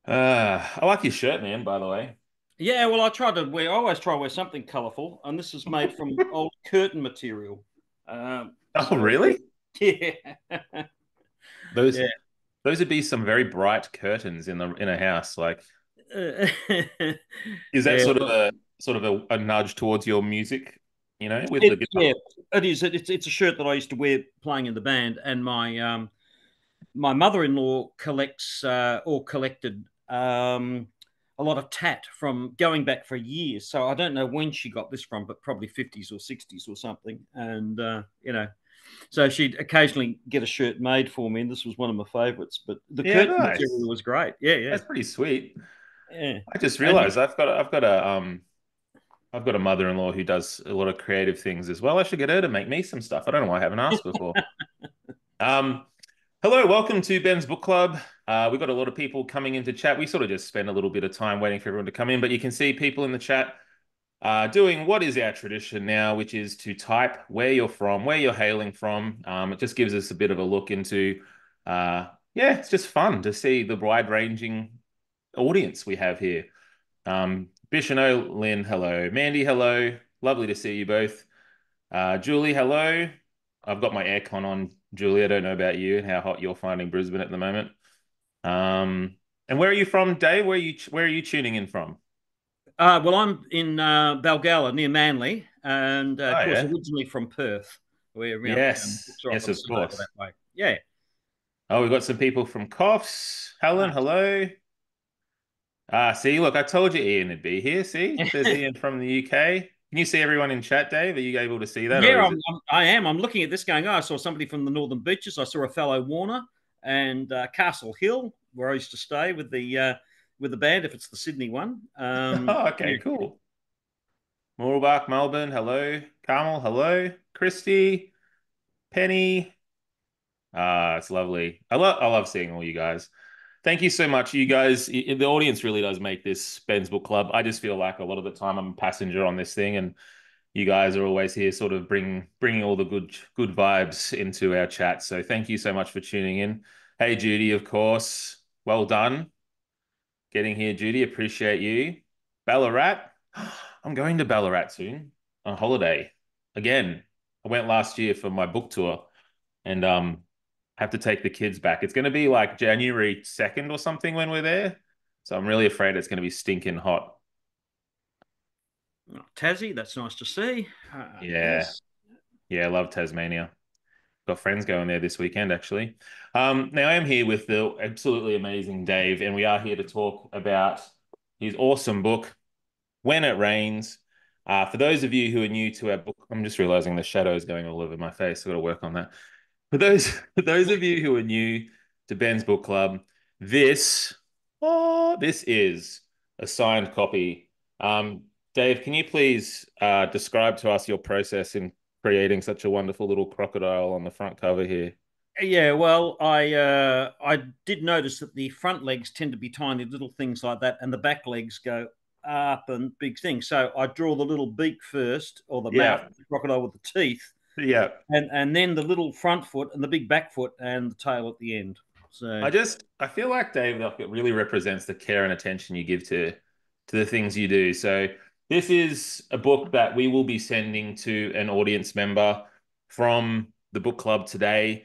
I like your shirt, man, by the way. Yeah, well, I always try to wear something colourful, and this is made from old curtain material. Oh, So, really? yeah, Those yeah. those would be some very bright curtains in a house. Like, Uh, is that yeah, sort of well, a nudge towards your music, with the it's guitar? yeah, it is. It's a shirt that I used to wear playing in the band, and my mother-in-law collects or collected a lot of tat from going back for years. So I don't know when she got this from, but probably 50s or 60s or something. And so she'd occasionally get a shirt made for me, and this was one of my favorites. But the Yeah, curtain material nice. was great. Yeah, yeah, That's pretty sweet. yeah. I just And you, realized I've got a mother-in-law who does a lot of creative things as well. I should get her to make me some stuff. I don't know why I haven't asked before. Um, Hello, welcome to Ben's Book Club. We've got a lot of people coming into chat. We sort of just spend a little bit of time waiting for everyone to come in, but you can see people in the chat doing what is our tradition now, which is to type where you're from, where you're hailing from. It just gives us a bit of a look into, yeah, it's just fun to see the wide-ranging audience we have here. Bish and Lynn, hello. Mandy, hello. Lovely to see you both. Julie, hello. I've got my aircon on, Julie. I don't know about you and how hot you're finding Brisbane at the moment. Um, and where are you from, Dave? Where are you tuning in from? well, I'm in Balgowlah near Manly, and of Oh course, yeah. originally from Perth, where Yes. books are Yes, often of sent over course. that way. Yeah. Oh, we've got some people from Coffs. Helen, hello. See, look, I told you Ian would be here. See, there's Ian from the UK. Can you see everyone in chat, Dave? Are you able to see that, or Yeah, is it? I am. I'm looking at this going, oh, I saw somebody from the Northern Beaches. I saw a fellow Warner and Castle Hill, where I used to stay with the band, if it's the Sydney one. Oh, Yeah. okay, cool. Moorabach, Melbourne, hello. Carmel, hello. Christy, Penny. It's lovely. I love seeing all you guys. Thank you so much. You guys, the audience really does make this Ben's Book Club. I just feel like a lot of the time I'm a passenger on this thing, and you guys are always here, sort of bringing all the good vibes into our chat. So thank you so much for tuning in. Hey, Judy, of course. Well done getting here, Judy. Appreciate you. Ballarat. I'm going to Ballarat soon on holiday again. I went last year for my book tour, and have to take the kids back. It's going to be like January 2nd or something when we're there. So I'm really afraid it's going to be stinking hot. Oh, Tassie, that's nice to see. Yeah. Yes. Yeah, I love Tasmania. Got friends going there this weekend, actually. Now I am here with the absolutely amazing Dave, and we are here to talk about his awesome book, When It Rains. For those of you who are new to our book, I'm just realizing the shadow is going all over my face. I've got to work on that. For those of you who are new to Ben's Book Club, this this is a signed copy. Dave, can you please describe to us your process in creating such a wonderful little crocodile on the front cover here? Yeah, well, I did notice that the front legs tend to be tiny little things like that, and the back legs go up and big things. So I draw the little beak first, or the mouth Yeah, of the crocodile with the teeth, yeah. and then the little front foot and the big back foot and the tail at the end. So I feel like Dave, like it really represents the care and attention you give to the things you do. So this is a book that we will be sending to an audience member from the book club today.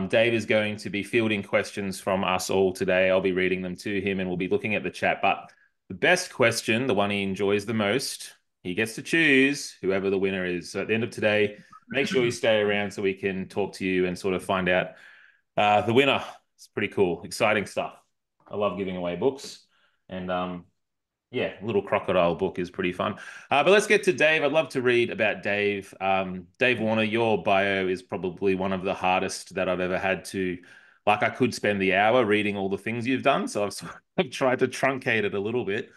Dave is going to be fielding questions from us all today. I'll be reading them to him and we'll be looking at the chat. But the best question, the one he enjoys the most, he gets to choose whoever the winner is. So at the end of today, make sure you stay around so we can talk to you and sort of find out the winner. It's pretty cool, exciting stuff. I love giving away books, and yeah, little crocodile book is pretty fun. But let's get to Dave. I'd love to read about Dave. Dave Warner, your bio is probably one of the hardest that I've ever had to. Like, I could spend the hour reading all the things you've done, so I've sort of tried to truncate it a little bit.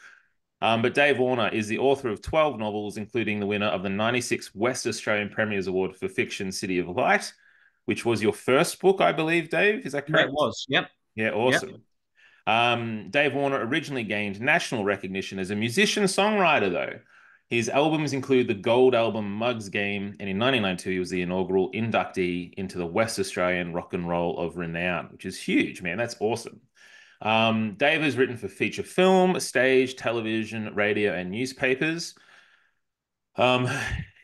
But Dave Warner is the author of 12 novels, including the winner of the 96 West Australian Premiers Award for Fiction, City of Light, which was your first book, I believe, Dave. Is that that correct? was, yep, Yeah, yep. awesome. Dave Warner originally gained national recognition as a musician-songwriter, though. His albums include the gold album Mugs Game, and in 1992, he was the inaugural inductee into the West Australian Rock and Roll of Renown, which is huge, man. That's awesome. Dave has written for feature film, stage, television, radio, and newspapers.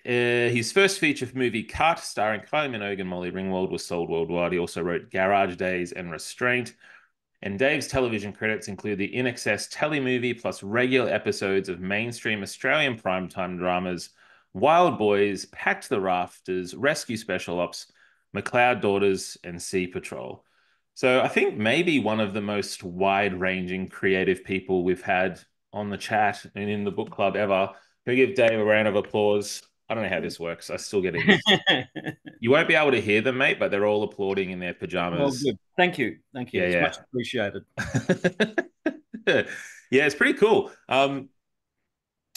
His first feature movie, Cut, starring Kylie Minogue and Molly Ringwald, was sold worldwide. He also wrote Garage Days and Restraint. And Dave's television credits include the In Excess telemovie plus regular episodes of mainstream Australian primetime dramas, Wild Boys, Packed the Rafters, Rescue Special Ops, McLeod Daughters, and Sea Patrol. So I think maybe one of the most wide-ranging creative people we've had on the chat and in the book club ever. Can we give Dave a round of applause? I don't know how this works. I'm still getting used to it. You won't be able to hear them, mate, but they're all applauding in their Well, pajamas. good. Thank you. Thank you. It's Yeah, much appreciated. yeah. Yeah, it's pretty cool. I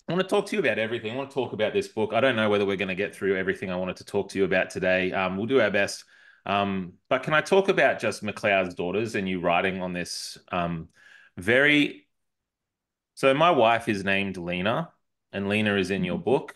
want to talk to you about everything. I want to talk about this book. I don't know whether we're going to get through everything I wanted to talk to you about today. We'll do our best. But can I talk about just McLeod's Daughters and you writing on this very so my wife is named Lena, and Lena is in your book.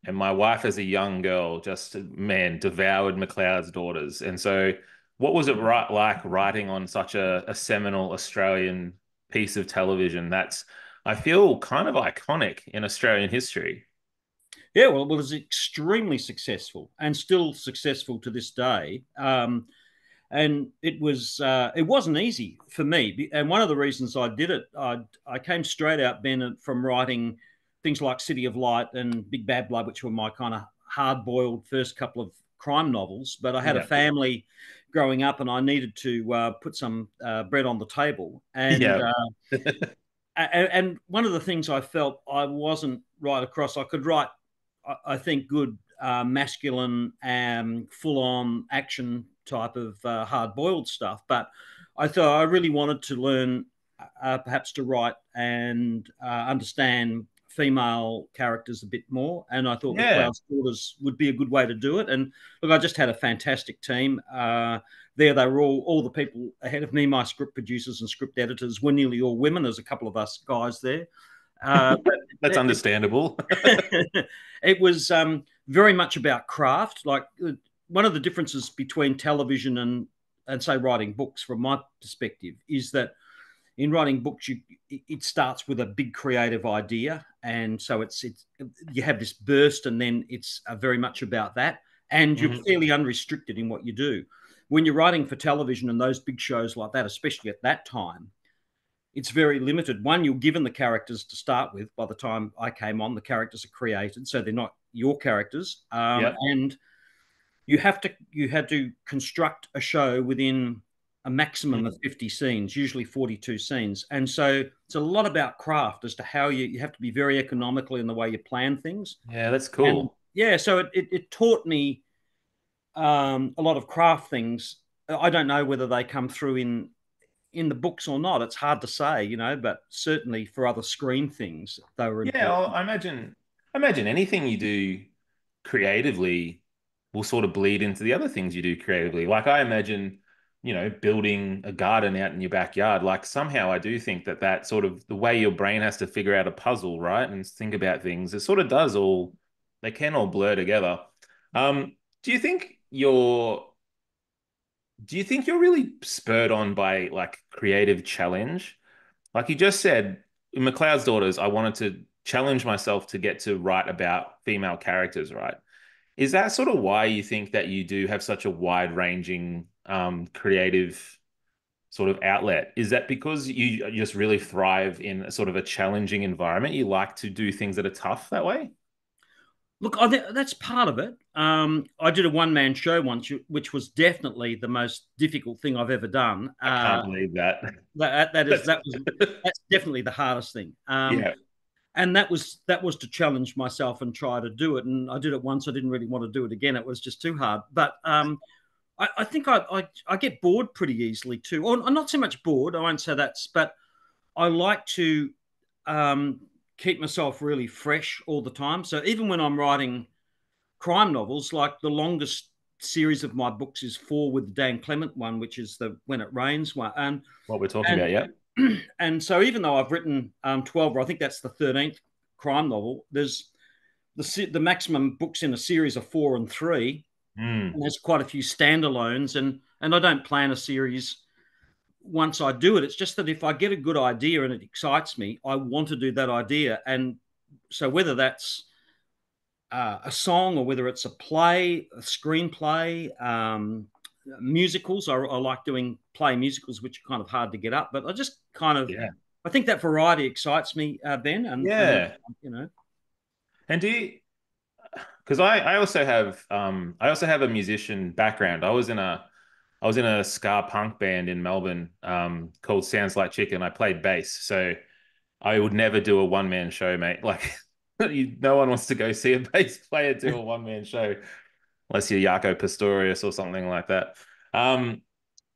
And my wife, as a young girl, just man devoured McLeod's Daughters. And so, what was it like writing on such a seminal Australian piece of television that's I feel kind of iconic in Australian history? Yeah, well, it was extremely successful and still successful to this day. And it wasn't easy for me. And one of the reasons I did it, I came straight out, Ben, from writing things like City of Light and Big Bad Blood, which were my kind of hard boiled first couple of crime novels. But I had a Yeah, family growing up, and I needed to put some bread on the table. yeah, And one of the things I felt I wasn't right across, I could write, I think, good masculine and full on action type of hard boiled stuff. But I thought I really wanted to learn perhaps to write and understand female characters a bit more. And I thought yeah, McLeod's Daughters would be a good way to do it. And look, I just had a fantastic team. There, they were all the people ahead of me. My script producers and script editors were nearly all women. There's a couple of us guys there. But that's understandable. it was very much about craft. Like one of the differences between television and say writing books, from my perspective, is that in writing books, it starts with a big creative idea, and so it's you have this burst, and then it's very much about that, and you're Mhm. fairly unrestricted in what you do. When you're writing for television and those big shows like that, especially at that time, it's very limited. One, you're given the characters to start with. By the time I came on, the characters are created, so they're not your characters, Yep. and you had to construct a show within a maximum of Mhm. 50 scenes, usually 42 scenes. And so it's a lot about craft as to how you have to be very economical in the way you plan things. Yeah, that's And cool. yeah, so it taught me a lot of craft things. I don't know whether they come through in the books or not. It's hard to say, but certainly for other screen things, they were Yeah, well, important. I imagine anything you do creatively will sort of bleed into the other things you do creatively. Like I imagine, building a garden out in your backyard. Like somehow I do think that sort of the way your brain has to figure out a puzzle, right, and think about things, it sort of does all, they can all blur together. Um, do you think you're really spurred on by like creative challenge? Like you just said, in McLeod's Daughters, I wanted to challenge myself to get to write about female characters, right? Is that sort of why you think that you do have such a wide-ranging creative sort of outlet? Is that because you just really thrive in a sort of a challenging environment? You like to do things that are tough that way? Look, I think that's part of it. I did a one-man show once, which was definitely the most difficult thing I've ever done. I can't believe that. That's That's definitely the hardest thing. yeah. And that was to challenge myself and try to do it. And I did it once. I didn't really want to do it again. It was just too hard. But I think I get bored pretty easily too. Or not so much bored. I won't say that's, but I like to um, keep myself really fresh all the time. So even when I'm writing crime novels, like the longest series of my books is four with the Dan Clement one, which is the When It Rains one. What we're talking And about, yeah. and so even though I've written 12, or I think that's the 13th crime novel, there's the maximum books in a series are four and three, Mm. and there's quite a few standalones, and I don't plan a series once I do it. It's just that if I get a good idea and it excites me, I want to do that idea. And so whether that's a song or whether it's a play, a screenplay, musicals, I like doing play musicals, which are kind of hard to get up, but I just kind of, Yeah. I think that variety excites me, Ben, and Yeah. you know, And do you, because I also have a musician background. I was in a ska punk band in Melbourne called Sounds Like Chicken. I played bass, so I would never do a one man show, mate. Like no one wants to go see a bass player do a one man show unless you're Jaco Pastorius or something like that. Um,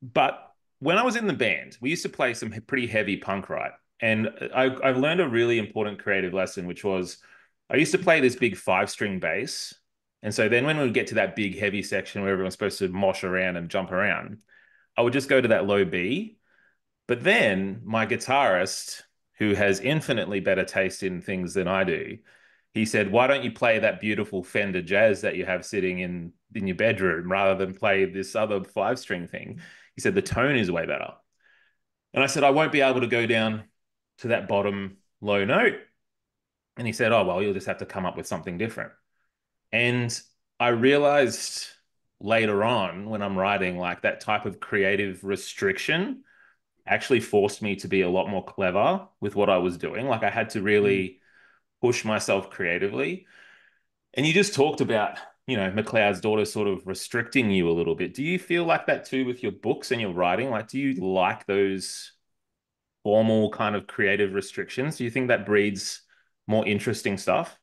but when I was in the band, we used to play some pretty heavy punk, right? And I learned a really important creative lesson, which was I used to play this big 5 string bass. And so then when we would get to that big heavy section where everyone's supposed to mosh around and jump around, I would just go to that low B. But then my guitarist, who has infinitely better taste in things than I do, he said, "Why don't you play that beautiful Fender Jazz that you have sitting in your bedroom rather than play this other 5 string thing?" He said, "The tone is way better." And I said, "I won't be able to go down to that bottom low note." And he said, "Oh, well, you'll just have to come up with something different." And I realized later on when I'm writing, like that type of creative restriction actually forced me to be a lot more clever with what I was doing. Like I had to really push myself creatively. And you just talked about, McLeod's daughter sort of restricting you a little bit. Do you feel like that too with your books and your writing? Like, do you like those formal kind of creative restrictions? Do you think that breeds more interesting stuff?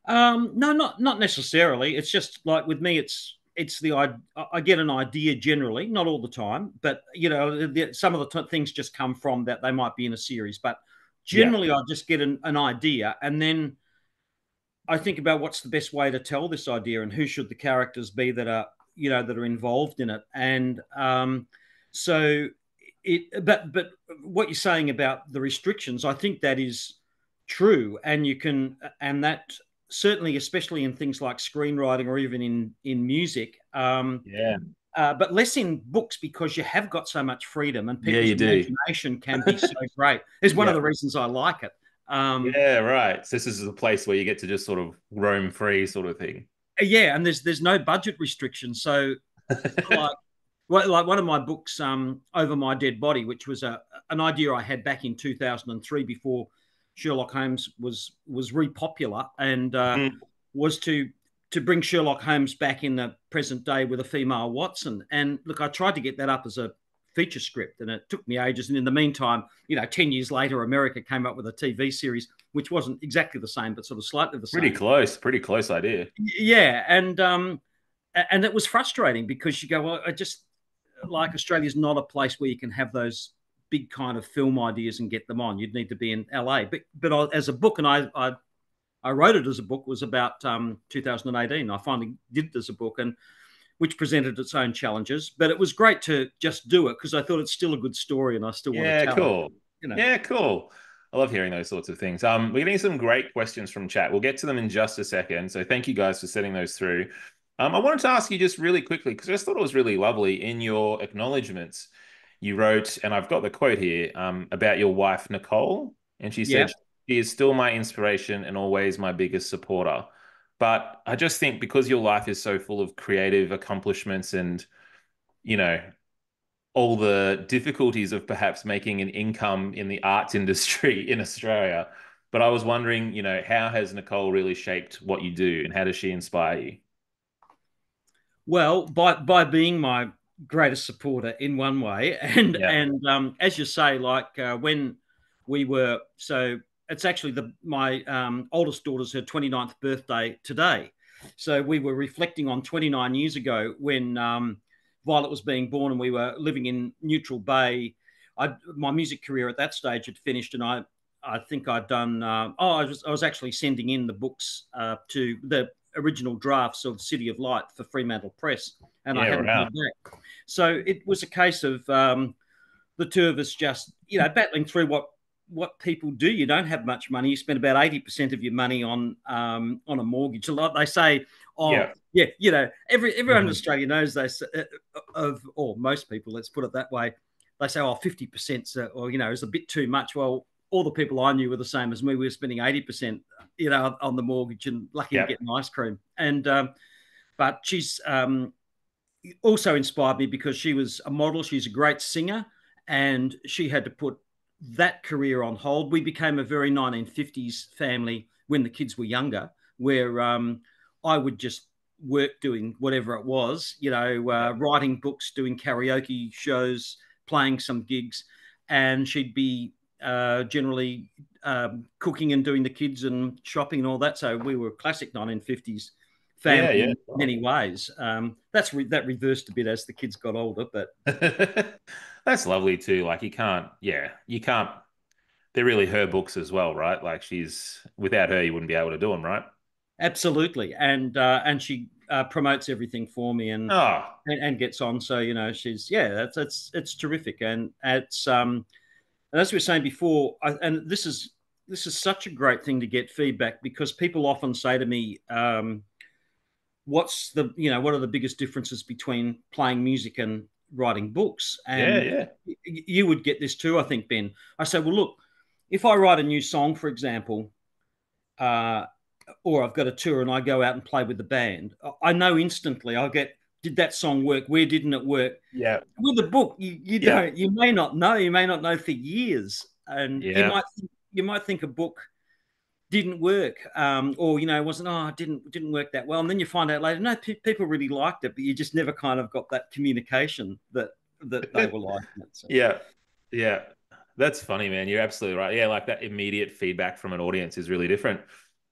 no, not necessarily. It's just like with me, it's the I get an idea generally, not all the time, but some of the things just come from that they might be in a series, but Yeah. generally I just get an idea, and then I think about what's the best way to tell this idea and who should the characters be that are that are involved in it, and so but what you're saying about the restrictions, I think that is true, and that certainly, especially in things like screenwriting or even in music. Yeah. But less in books because you have got so much freedom and Yeah, people's you do. imagination can be so great. Is one of Yeah. the reasons I like it. Um, Yeah, right. So this is a place where you get to just sort of roam free sort of thing. yeah, and there's no budget restrictions. So like like one of my books, Over My Dead Body, which was an idea I had back in 2003 before Sherlock Holmes was repopular, and Mhm. was to bring Sherlock Holmes back in the present day with a female Watson. And look, I tried to get that up as a feature script, and it took me ages. And in the meantime, 10 years later, America came up with a TV series which wasn't exactly the same, but sort of slightly the same. Pretty close idea. Yeah, and it was frustrating because you go, well, I just like Australia's not a place where you can have those big kind of film ideas and get them on. You'd need to be in LA. But as a book, and I wrote it as a book, was about 2018. I finally did it as a book, and which presented its own challenges. But it was great to just do it because I thought it's still a good story, and I still want to Yeah, tell it. cool. You know. Yeah, cool. I love hearing those sorts of things. We're getting some great questions from chat. We'll get to them in just a second. So thank you guys for sending those through. I wanted to ask you just really quickly, because I just thought it was really lovely in your acknowledgements. You wrote, and I've got the quote here, about your wife, Nicole. And she Yeah. said, "She is still my inspiration and always my biggest supporter." But I just think because your life is so full of creative accomplishments and, you know, all the difficulties of perhaps making an income in the arts industry in Australia. But I was wondering, how has Nicole really shaped what you do and how does she inspire you? Well, by being my greatest supporter in one way, Yeah. and as you say, like when we were so it's actually my oldest daughter's her 29th birthday today. So we were reflecting on 29 years ago when Violet was being born, and we were living in Neutral Bay. My music career at that stage had finished, and I think I'd done. I was actually sending in the books to the original drafts of City of Light for Fremantle Press, and I Yeah, hadn't wow. heard back. So it was a case of the two of us just, battling through what people do. You don't have much money. You spend about 80% of your money on a mortgage. A lot they say, oh Yeah. yeah, everyone in Mhm. Australia knows they or most people, let's put it that way. they say, oh, 50% or, is a bit too much. Well, all the people I knew were the same as me. We were spending 80%, on the mortgage and lucky to Yep. get an ice cream. But she's also inspired me because she was a model. She's a great singer, and she had to put that career on hold. We became a very 1950s family when the kids were younger, where I would just work doing whatever it was, writing books, doing karaoke shows, playing some gigs, and she'd be generally cooking and doing the kids and shopping and all that. So we were classic 1950s Yeah, family yeah. in many ways. That reversed a bit as the kids got older, but That's lovely too. Like you can't. They're really her books as well, right? Like she's without her, you wouldn't be able to do them, right? absolutely. And she promotes everything for me Oh, and gets on. So she's that's it's terrific, and and as we were saying before, and this is such a great thing to get feedback because people often say to me, what are the biggest differences between playing music and writing books? yeah, And yeah, you would get this too, I think, Ben. I say, well, look, if I write a new song, for example, uh, or I've got a tour and I go out and play with the band, I know instantly. I'll get, did that song work? Where didn't it work? yeah, With a book, you yeah, don't, you may not know. You may not know for years, and yeah. you might think a book didn't work, or wasn't, it didn't work that well, and then you find out later, no, people really liked it, but you just never kind of got that communication that they were liking it. So. Yeah, yeah. That's funny, man. You're absolutely right. Yeah, like that immediate feedback from an audience is really different.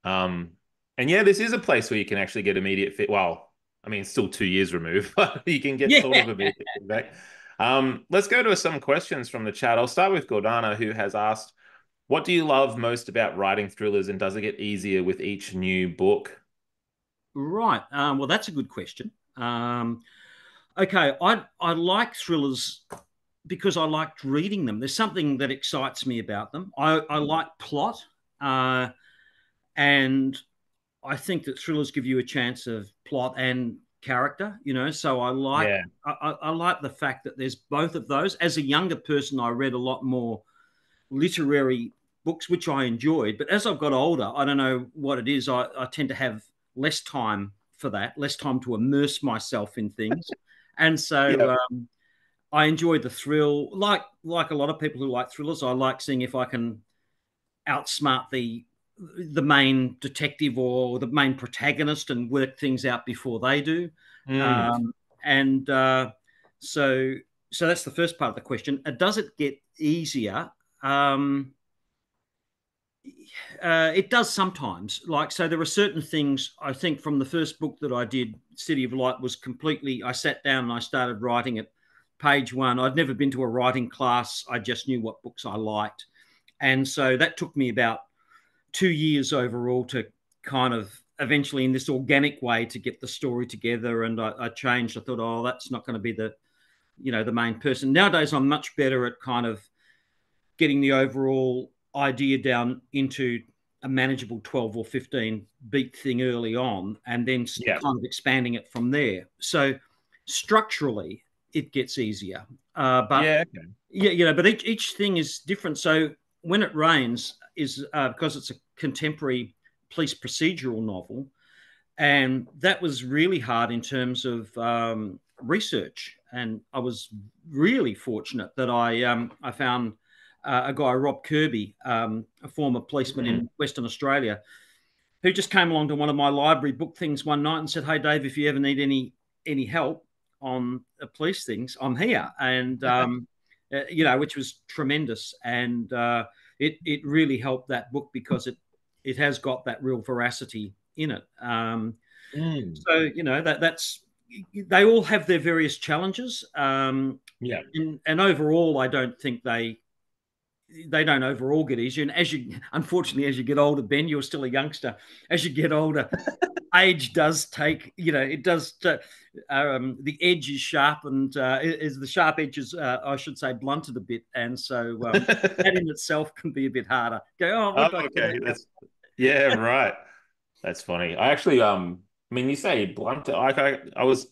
Um, and yeah, this is a place where you can actually get immediate fit. Well, I mean, it's still 2 years removed, but you can get sort of Yeah. immediate feedback. Let's go to some questions from the chat. I'll start with Gordana, who has asked, "What do you love most about writing thrillers, and does it get easier with each new book?" Right. Well, that's a good question. Okay, I like thrillers because I liked reading them. There's something that excites me about them. I like plot, uh, and I think that thrillers give you a chance of plot and character. So Yeah, I like the fact that there's both of those. As a younger person, I read a lot more literary books, which I enjoyed. But as I've got older, I don't know what it is. I tend to have less time for that, less time to immerse myself in things, and yeah, so I enjoy the thrill. Like a lot of people who like thrillers, I like seeing if I can outsmart the main detective or the main protagonist and work things out before they do. mm, And so so that's the first part of the question. Does it get easier? Um, it does sometimes. Like, so there are certain things I think from the first book that I did, City of Light, was completely, I sat down and I started writing at page one. I'd never been to a writing class. I just knew what books I liked. And so that took me about 2 years overall to kind of eventually in this organic way to get the story together. And I changed. I thought, oh, that's not going to be the main person. Nowadays, I'm much better at kind of getting the overall idea down into a manageable 12 or 15 beat thing early on and then yeah, kind of expanding it from there. So structurally, it gets easier. But yeah. Okay. yeah, but each thing is different. So When It Rains is because it's a contemporary police procedural novel, and that was really hard in terms of research. And I was really fortunate that I found a guy, Rob Kirby, a former policeman Mm. in Western Australia, who just came along to one of my library book things one night and said, "Hey, Dave, if you ever need any help on police things, I'm here." And which was tremendous, and it really helped that book because it has got that real veracity in it. Mm. So that's they all have their various challenges, Yeah. and overall, I don't think they don't overall get easier. And unfortunately, as you get older, Ben, you're still a youngster. As you get older, age does take, it does. The edge is sharp, and is the sharp edge is, I should say, blunted a bit, and so that in itself can be a bit harder. Go, oh, what Oh, did I get okay. at? That's yeah, right. That's funny. I actually, I mean, you say blunt. Like I was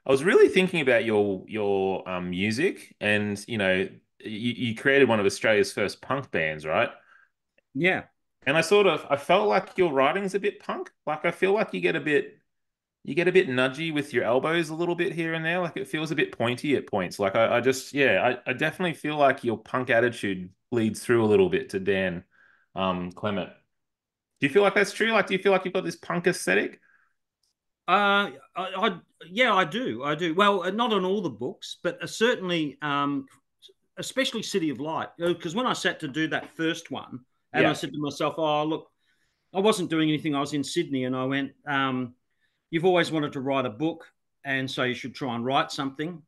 I was really thinking about your music, and you created one of Australia's first punk bands, right? Yeah. And I felt like your writing's a bit punk. Like I feel like you get a bit nudgy with your elbows a little bit here and there. Like it feels a bit pointy at points. Like I just yeah, I definitely feel like your punk attitude bleeds through a little bit to Dan Clement. Do you feel like that's true? Like do you feel like you've got this punk aesthetic? Yeah, I do. I do. Well, not on all the books, but certainly, especially City of Light, because when I sat to do that first one, and I Yeah. said to myself, "Oh, look, I wasn't doing anything. I was in Sydney," and I went, "You've always wanted to write a book, and so you should try and write something."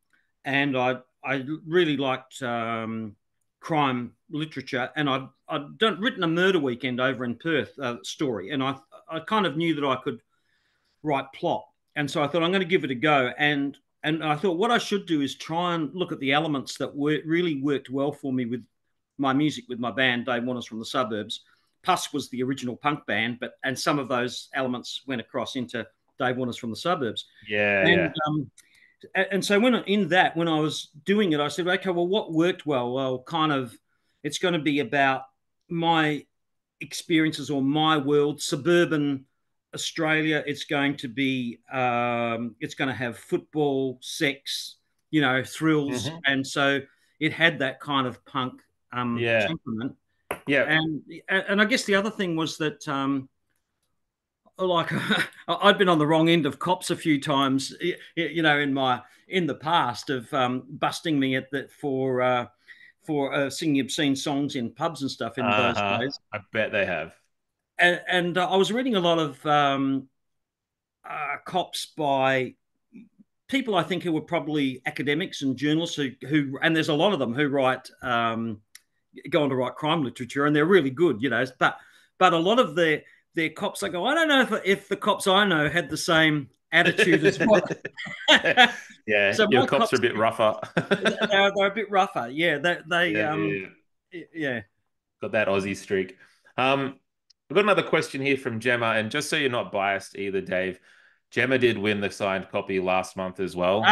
And I really liked crime literature, and I'd written a murder weekend over in Perth story, and I kind of knew that I could write plot. And so I thought I'm going to give it a go. And I thought what I should do is try and look at the elements that really worked well for me with my music, with my band, Dave Warner's from the Suburbs. Puss was the original punk band, and some of those elements went across into Dave Warner's from the Suburbs. Yeah, And yeah. so when I was doing it, I said, okay, well, what worked well? Well, kind of, it's going to be about my experiences or my world, suburban Australia. It's going to have football, sex, thrills, Hmm. and so it had that kind of punk Yeah. temperament. Yeah. And I guess the other thing was that like I'd been on the wrong end of cops a few times, in the past of busting me at that for singing obscene songs in pubs and stuff in those Uh-huh. days. I bet they have. And I was reading a lot of cops by people I think who were probably academics and journalists who and there's a lot of them who write go on to write crime literature, and they're really good, but a lot of their cops, I go, I don't know if the cops I know had the same attitude as what. Yeah, So your my cops are cops, a bit rougher. they're a bit rougher. Yeah, they Yeah, yeah, yeah. yeah. Got that Aussie streak. I've got another question here from Gemma, and just so you're not biased either, Dave, Gemma did win the signed copy last month as well.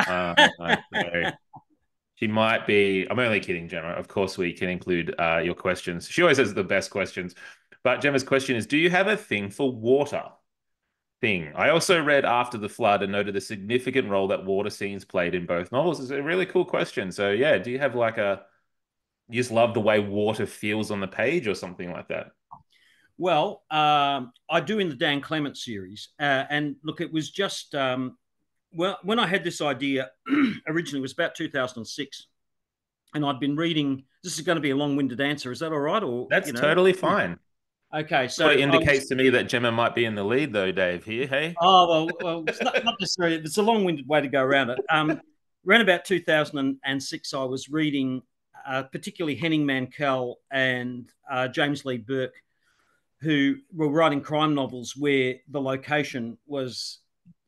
So she might be. I'm only kidding, Gemma. Of course, we can include your questions. She always has the best questions. But Gemma's question is, do you have a thing for water? Thing. I also read After the Flood and noted the significant role that water scenes played in both novels. It's a really cool question. So yeah, do you have like you just love the way water feels on the page or something like that? Well, I do in the Dan Clement series, and look, it was just well, when I had this idea originally, it was about 2006, and I'd been reading. This is going to be a long-winded answer. Is that all right? Or That's totally fine. okay. Sort of So I was. indicates to me that Gemma might be in the lead though, Dave, here, hey? Oh, it's not necessarily. It's a long-winded way to go around it. Around about 2006, I was reading, particularly Henning Mankell and James Lee Burke, who were writing crime novels where the location was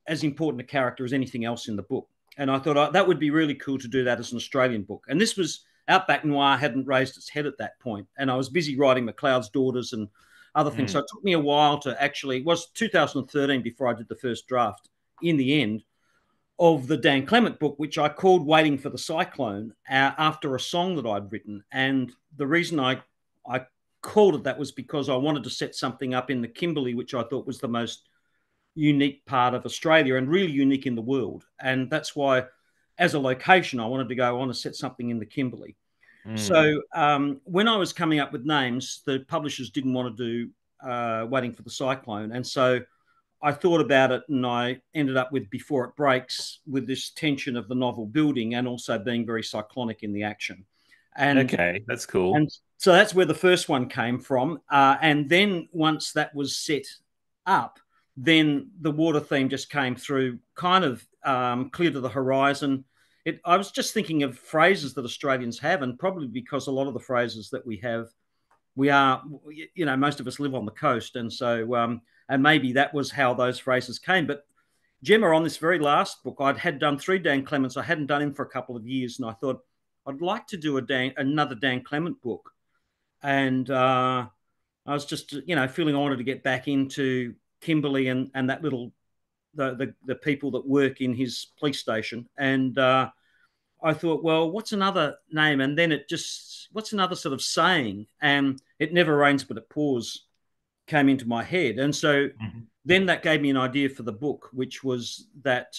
as important a character as anything else in the book. And I thought that would be really cool to do that as an Australian book. And this was Outback Noir hadn't raised its head at that point, and I was busy writing McLeod's Daughters and other things. So Mm. it took me a while to actually. It was 2013 before I did the first draft. In the end, of the Dan Clement book, which I called Waiting for the Cyclone after a song that I'd written. And the reason I called it that was because I wanted to set something up in the Kimberley, which I thought was the most unique part of Australia and really unique in the world. And that's why, as a location, I wanted to go, I want to set something in the Kimberley. Mm. So when I was coming up with names, the publishers didn't want to do Waiting for the Cyclone. And so I thought about it and I ended up with Before It Breaks, with this tension of the novel building and also being very cyclonic in the action. And Okay, that's cool. and so that's where the first one came from. And then once that was set up, then the water theme just came through kind of clear to the horizon. I was just thinking of phrases that Australians have, and probably because a lot of the phrases that we have, we are, most of us live on the coast. And so, and maybe that was how those phrases came. But Gemma, on this very last book, had done three Dan Clements. I hadn't done him for a couple of years, and I thought I'd like to do another Dan Clement book. And I was just, feeling I wanted to get back into Kimberley and that little the people that work in his police station, and I thought, well, what's another name? And then what's another sort of saying? And it never rains but it pours came into my head, and so Mhm. then that gave me an idea for the book, which was that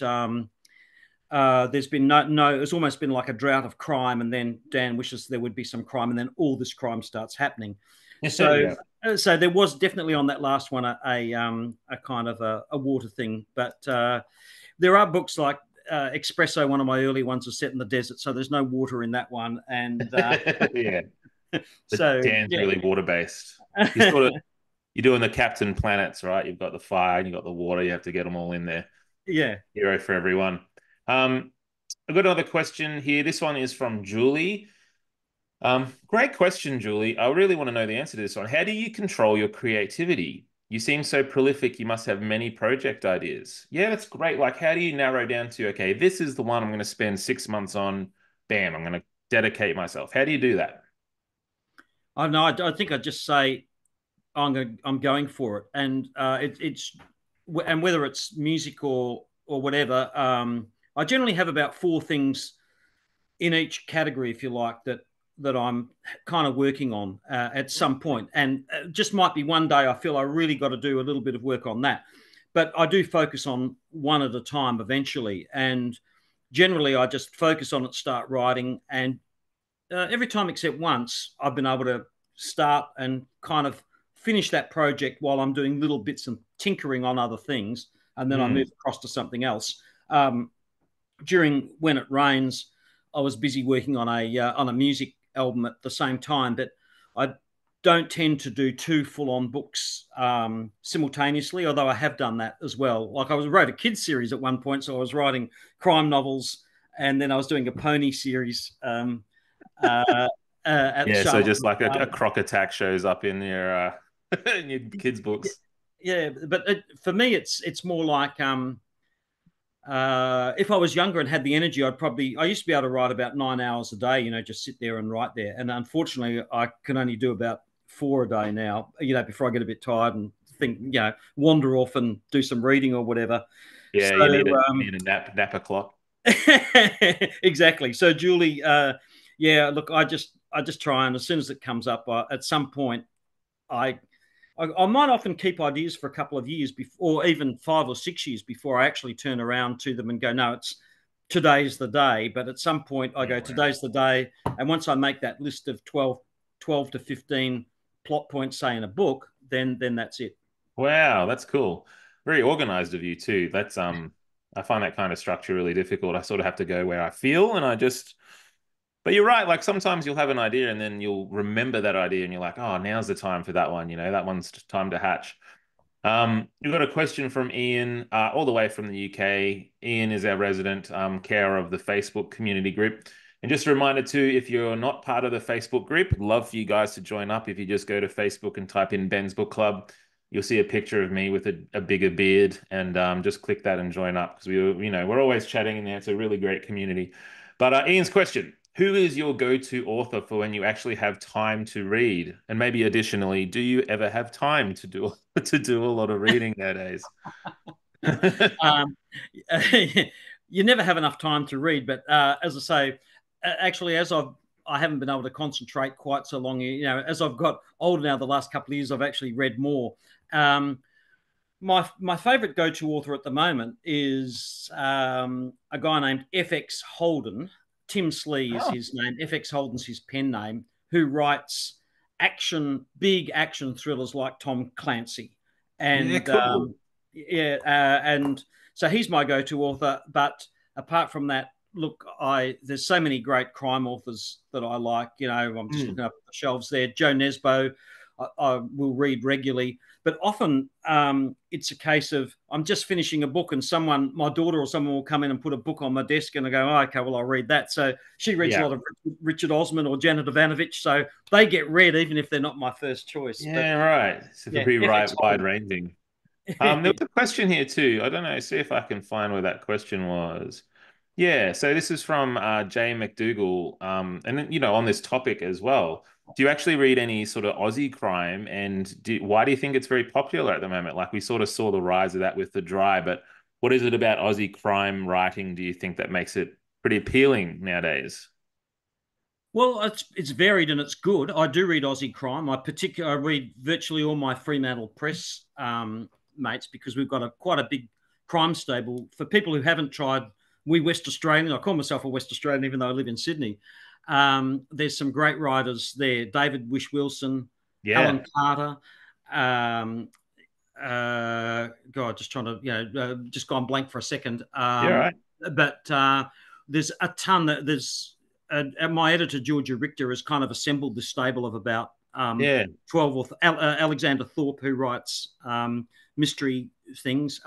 there's been it's almost been like a drought of crime, and then Dan wishes there would be some crime, and then all this crime starts happening. So, Yeah. so there was definitely on that last one a kind of a water thing, but there are books like Espresso. One of my early ones was set in the desert, so there's no water in that one, and Yeah. But so Dan's yeah, really water based. You're doing the Captain Planets, right? You've got the fire and you've got the water. You have to get them all in there. yeah. Hero for everyone. Um, I've got another question here. This one is from Julie. Great question, Julie. I really want to know the answer to this one. How do you control your creativity? You seem so prolific. You must have many project ideas. Yeah, that's great. Like, how do you narrow down to, okay, this is the one I'm going to spend 6 months on. Bam, I'm going to dedicate myself. How do you do that? I know. I think I just say I'm going for it, and it's and whether it's music or whatever, I generally have about four things in each category, if you like, that I'm kind of working on at some point, and just might be one day I feel I really got to do a little bit of work on that, but I do focus on one at a time eventually, and generally I just focus on it, start writing, and every time except once, I've been able to start and kind of finish that project while I'm doing little bits and tinkering on other things, and then I move Mm. across to something else. During When It Rains, I was busy working on a music album at the same time, but I don't tend to do two full-on books simultaneously, although I have done that as well. Like wrote a kids series at one point, so I was writing crime novels, and then I was doing a pony series uh, at Yeah, so Charlotte. just like a croc attack shows up in your in your kids' books. Yeah, but for me, it's more like if I was younger and had the energy, I used to be able to write about 9 hours a day, just sit there and write there. And unfortunately, I can only do about four a day now, before I get a bit tired and think, wander off and do some reading or whatever. Yeah, So, you need a nap clock. exactly. So, Julie, yeah, look, I just try, and as soon as it comes up, at some point, I I might often keep ideas for a couple of years before, or even 5 or 6 years before I actually turn around to them and go, no, it's today's the day. But at some point, I Yeah, go, wow. today's the day. And once I make that list of 12 to 15 plot points, say in a book, then that's it. Wow, that's cool. Very organized of you too. I find that kind of structure really difficult. I sort of have to go where I feel and but you're right, like sometimes you'll have an idea and then you'll remember that idea and you're like, oh, now's the time for that one, that one's time to hatch. We've got a question from Ian, all the way from the UK. Ian is our resident carer of the Facebook community group. And just a reminder too, if you're not part of the Facebook group, I'd love for you guys to join up. If you just go to Facebook and type in Ben's Book Club, you'll see a picture of me with a bigger beard, and just click that and join up because we're always chatting in there. It's a really great community. But Ian's question: who is your go-to author for when you actually have time to read? And maybe additionally, do you ever have time to do to do a lot of reading nowadays? Um, you never have enough time to read, but as I say, actually, I haven't been able to concentrate quite so long. As I've got older now, the last couple of years, I've actually read more. Um, my favorite go-to author at the moment is a guy named FX Holden. Tim Slee is Oh, his name. FX Holden's his pen name. Who writes big action thrillers like Tom Clancy, yeah, and cool. yeah, and so he's my go-to author. But apart from that, look, there's so many great crime authors that I like. I'm just Mm. looking up at the shelves there. Joe Nesbo, I will read regularly, but often it's a case of I'm just finishing a book and my daughter or someone will come in and put a book on my desk and I go, oh, okay, well, I'll read that. So she reads a Yeah. lot of Richard Osman or Janet Ivanovic. So they get read even if they're not my first choice. But Yeah, right. It's yeah, pretty FX wide-ranging. There was a question here too. I don't know. See if I can find where that question was. Yeah, so this is from Jay McDougall. And then, on this topic as well. Do you actually read any sort of Aussie crime? And why do you think it's very popular at the moment? Like we sort of saw the rise of that with The Dry, but what is it about Aussie crime writing, do you think, that makes it pretty appealing nowadays? Well, it's varied and it's good. I do read Aussie crime. I read virtually all my Fremantle Press mates because we've got quite a big crime stable. For people who haven't tried, we West Australian. I call myself a West Australian even though I live in Sydney. There's some great writers there. David Wish Wilson, Yeah, Alan Carter. Um, God, just trying to just gone blank for a second. yeah, right. But there's a ton that there's my editor Georgia Richter has kind of assembled this stable of about Yeah, 12 or Alexander Thorpe, who writes mystery things.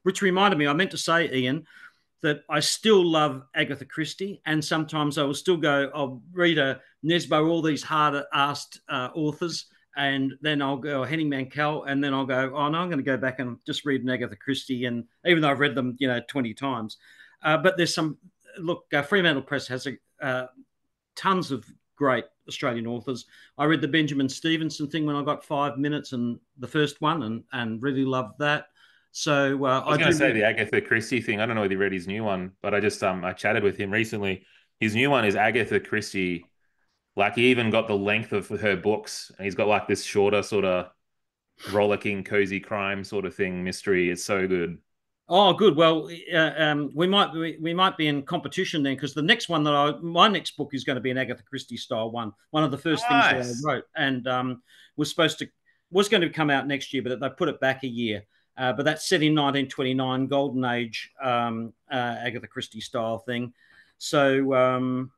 Which reminded me, I meant to say, Ian, that I still love Agatha Christie, and sometimes I will still go, I'll read a Nesbo, all these hard asked authors, and then I'll go Henning Mankell, and then I'll go, oh no, I'm going to go back and just read an Agatha Christie, and even though I've read them, 20 times. But there's some, look, Fremantle Press has tons of great Australian authors. I read the Benjamin Stevenson thing when I got 5 minutes, and the first one, and really loved that. So I was I going do to say read. the Agatha Christie thing. I don't know whether you read his new one, but I just I chatted with him recently. His new one is Agatha Christie. Like he even got the length of her books, and he's got like this shorter sort of rollicking, cozy crime sort of thing, mystery. It's so good. Oh, good. Well, we might be in competition then because the next one my next book is going to be an Agatha Christie style one. One of the first things that I Nice. wrote, and was supposed to was going to come out next year, but they put it back a year. But that's set in 1929, Golden Age Agatha Christie style thing. So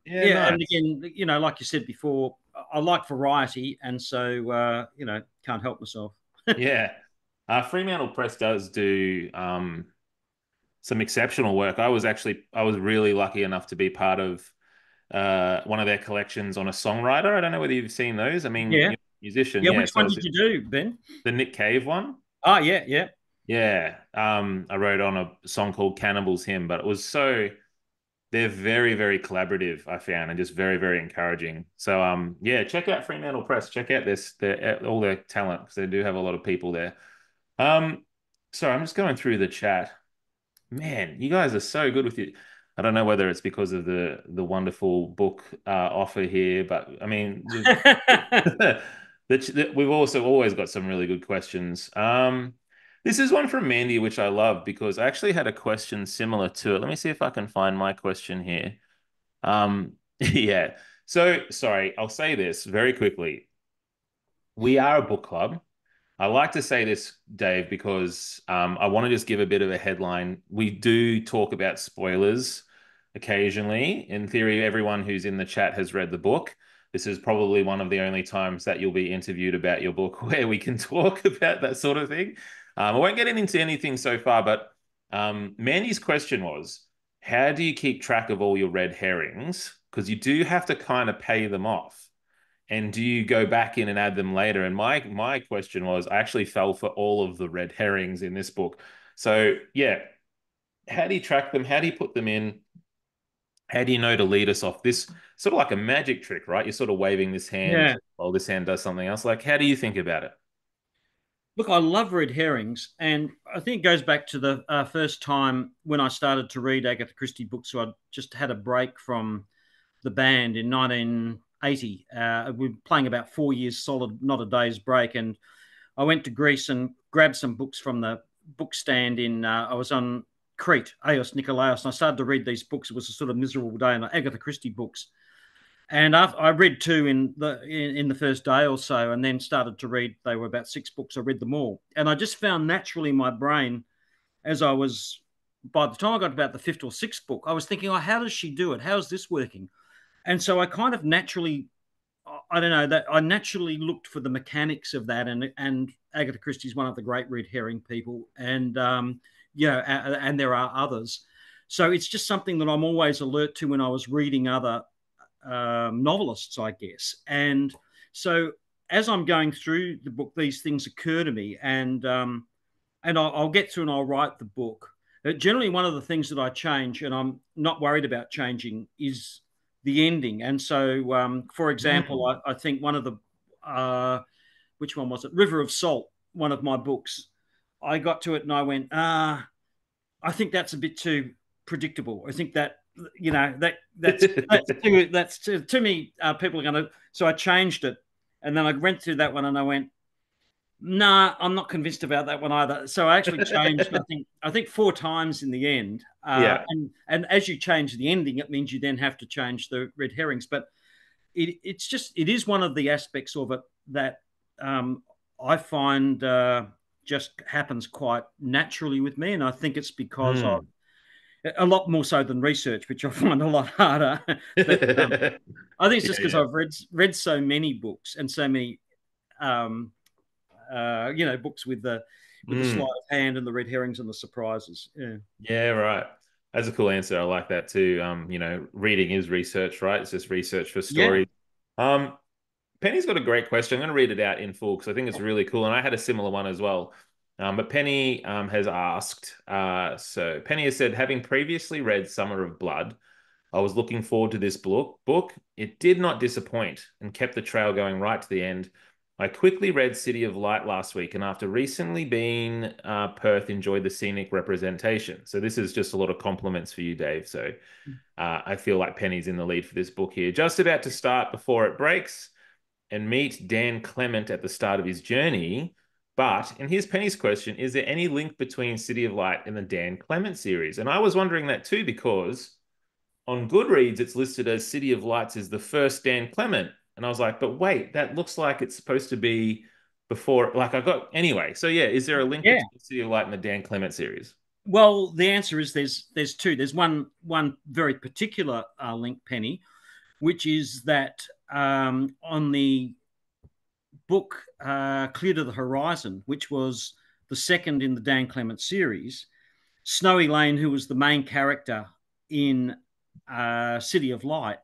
Yeah, yeah, and nice. again, like you said before, I like variety, and so can't help myself. Yeah. Fremantle Press does do some exceptional work. I was really lucky enough to be part of one of their collections on a songwriter. I don't know whether you've seen those. I mean, Yeah, you're a musician, yeah. yeah. Which So one it's did you do, Ben? the Nick Cave one. Ah, yeah, yeah. Yeah. I wrote on a song called Cannibal's Hymn, but it was so they're very, very collaborative, I found, and just very, very encouraging. So yeah, check out Fremantle Press. Check out their all their talent because they do have a lot of people there. Um, sorry, I'm just going through the chat. Man, you guys are so good with it. I don't know whether it's because of the wonderful book offer here, but I mean, we've also always got some really good questions. This is one from Mandy, which I love because I actually had a question similar to it. Let me see if I can find my question here. Yeah. So sorry, I'll say this very quickly. We are a book club. I like to say this, Dave, because I want to just give a bit of a headline. We do talk about spoilers occasionally. In theory, everyone who's in the chat has read the book. This is probably one of the only times that you'll be interviewed about your book where we can talk about that sort of thing. I won't get into anything so far, but Mandy's question was, how do you keep track of all your red herrings? Because you do have to kind of pay them off. And do you go back in and add them later? And my question was, I actually fell for all of the red herrings in this book. So yeah, how do you track them? How do you put them in? How do you know to lead us off? This sort of like a magic trick, right? You're sort of waving this hand Yeah. while this hand does something else. Like, how do you think about it? Look, I love red herrings, and I think it goes back to the first time when I started to read Agatha Christie books. So I just had a break from the band in 1980. We were playing about 4 years solid, not a day's break, and I went to Greece and grabbed some books from the book stand in. I was on Crete, Aos Nikolaos, and I started to read these books. It was a sort of miserable day, and Agatha Christie books. And I read two in the first day or so, and then started to read. They were about 6 books. I read them all, and I just found naturally in my brain as I was. By the time I got to about the fifth or sixth book, I was thinking, "Oh, how does she do it? How is this working?" And so I kind of naturally, I don't know, that I naturally looked for the mechanics of that. And Agatha Christie is one of the great red herring people, and and there are others. So it's just something that I'm always alert to when I was reading other novelists, I guess. And so as I'm going through the book, these things occur to me, and I'll get through and I'll write the book. Generally, one of the things that I change, and I'm not worried about changing, is the ending. And so, for example, Mm. I think one of the which one was it? River of Salt, one of my books. I got to it and I went, I think that's a bit too predictable. I think that that's too many people are going to. So I changed it, and then I went through that one, and I went, nah, I'm not convinced about that one either. So I actually changed. I think 4 times in the end. Yeah. And as you change the ending, it means you then have to change the red herrings. But it is one of the aspects of it that I find just happens quite naturally with me, and I think it's because of Mm. a lot more so than research, which I find a lot harder. But Yeah, I think it's just because yeah. I've read so many books and so many um, books with the sleight Mm. of hand and the red herrings and the surprises. Yeah, Yeah, right. That's a cool answer. I like that too. Reading is research, right? It's just research for yeah, stories. Um, Penny's got a great question. I'm going to read it out in full because I think it's really cool. And I had a similar one as well. But Penny has asked, so Penny has said, having previously read Summer of Blood, I was looking forward to this book. It did not disappoint and kept the trail going right to the end. I quickly read City of Light last week, and after recently being Perth, enjoyed the scenic representation. So this is just a lot of compliments for you, Dave. So I feel like Penny's in the lead for this book here. Just about to start before it breaks and meet Dan Clement at the start of his journey. But, and here's Penny's question, is there any link between City of Light and the Dan Clement series? And I was wondering that too, because on Goodreads, it's listed as City of Lights is the first Dan Clement. And I was like, but wait, that looks like it's supposed to be before. Like I got, anyway. So yeah, is there a link yeah. between City of Light and the Dan Clement series? Well, the answer is there's two. There's one very particular link, Penny, which is that on the book Clear to the Horizon, which was the second in the Dan Clement series, Snowy Lane, who was the main character in City of Light,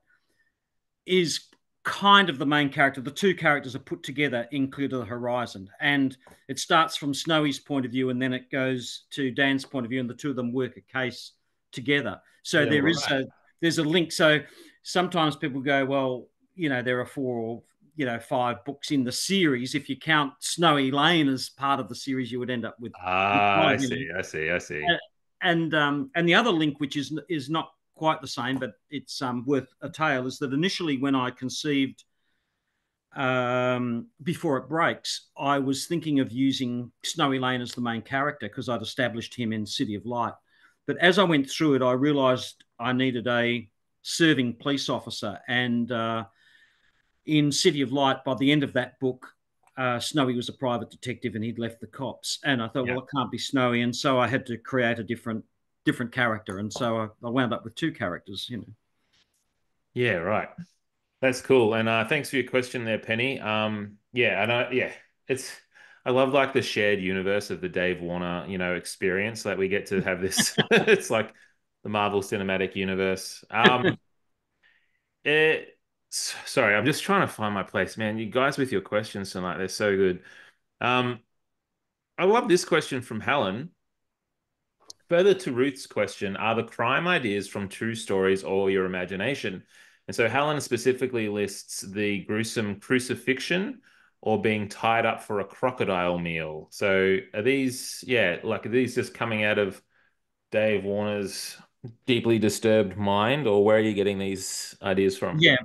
is kind of the main character. The two characters are put together in Clear to the Horizon, and it starts from Snowy's point of view, and then it goes to Dan's point of view, and the two of them work a case together. So Yeah, right. there's a link. So sometimes people go, well, there are 4 or 5 books in the series. If you count Snowy Lane as part of the series, you would end up with Ah, I five. see, I see, I see. And the other link, which is not quite the same, but it's worth a tale, is that initially when I conceived Before It Breaks, I was thinking of using Snowy Lane as the main character because I'd established him in City of Light. But as I went through it, I realised I needed a serving police officer, and in City of Light, by the end of that book, Snowy was a private detective and he'd left the cops. And I thought, Yeah. well, it can't be Snowy, and so I had to create a different character, and so I wound up with 2 characters. Yeah, right. That's cool. And thanks for your question there, Penny. Yeah, and it's I love like the shared universe of the Dave Warner, experience. Like we get to have this. It's like the Marvel Cinematic Universe. Sorry, I'm just trying to find my place, man. You guys with your questions tonight, they're so good. Um, I love this question from Helen. Further to Ruth's question, are the crime ideas from true stories or your imagination? And so Helen specifically lists the gruesome crucifixion or being tied up for a crocodile meal. So are these, yeah, like are these just coming out of Dave Warner's deeply disturbed mind, or where are you getting these ideas from? Yeah,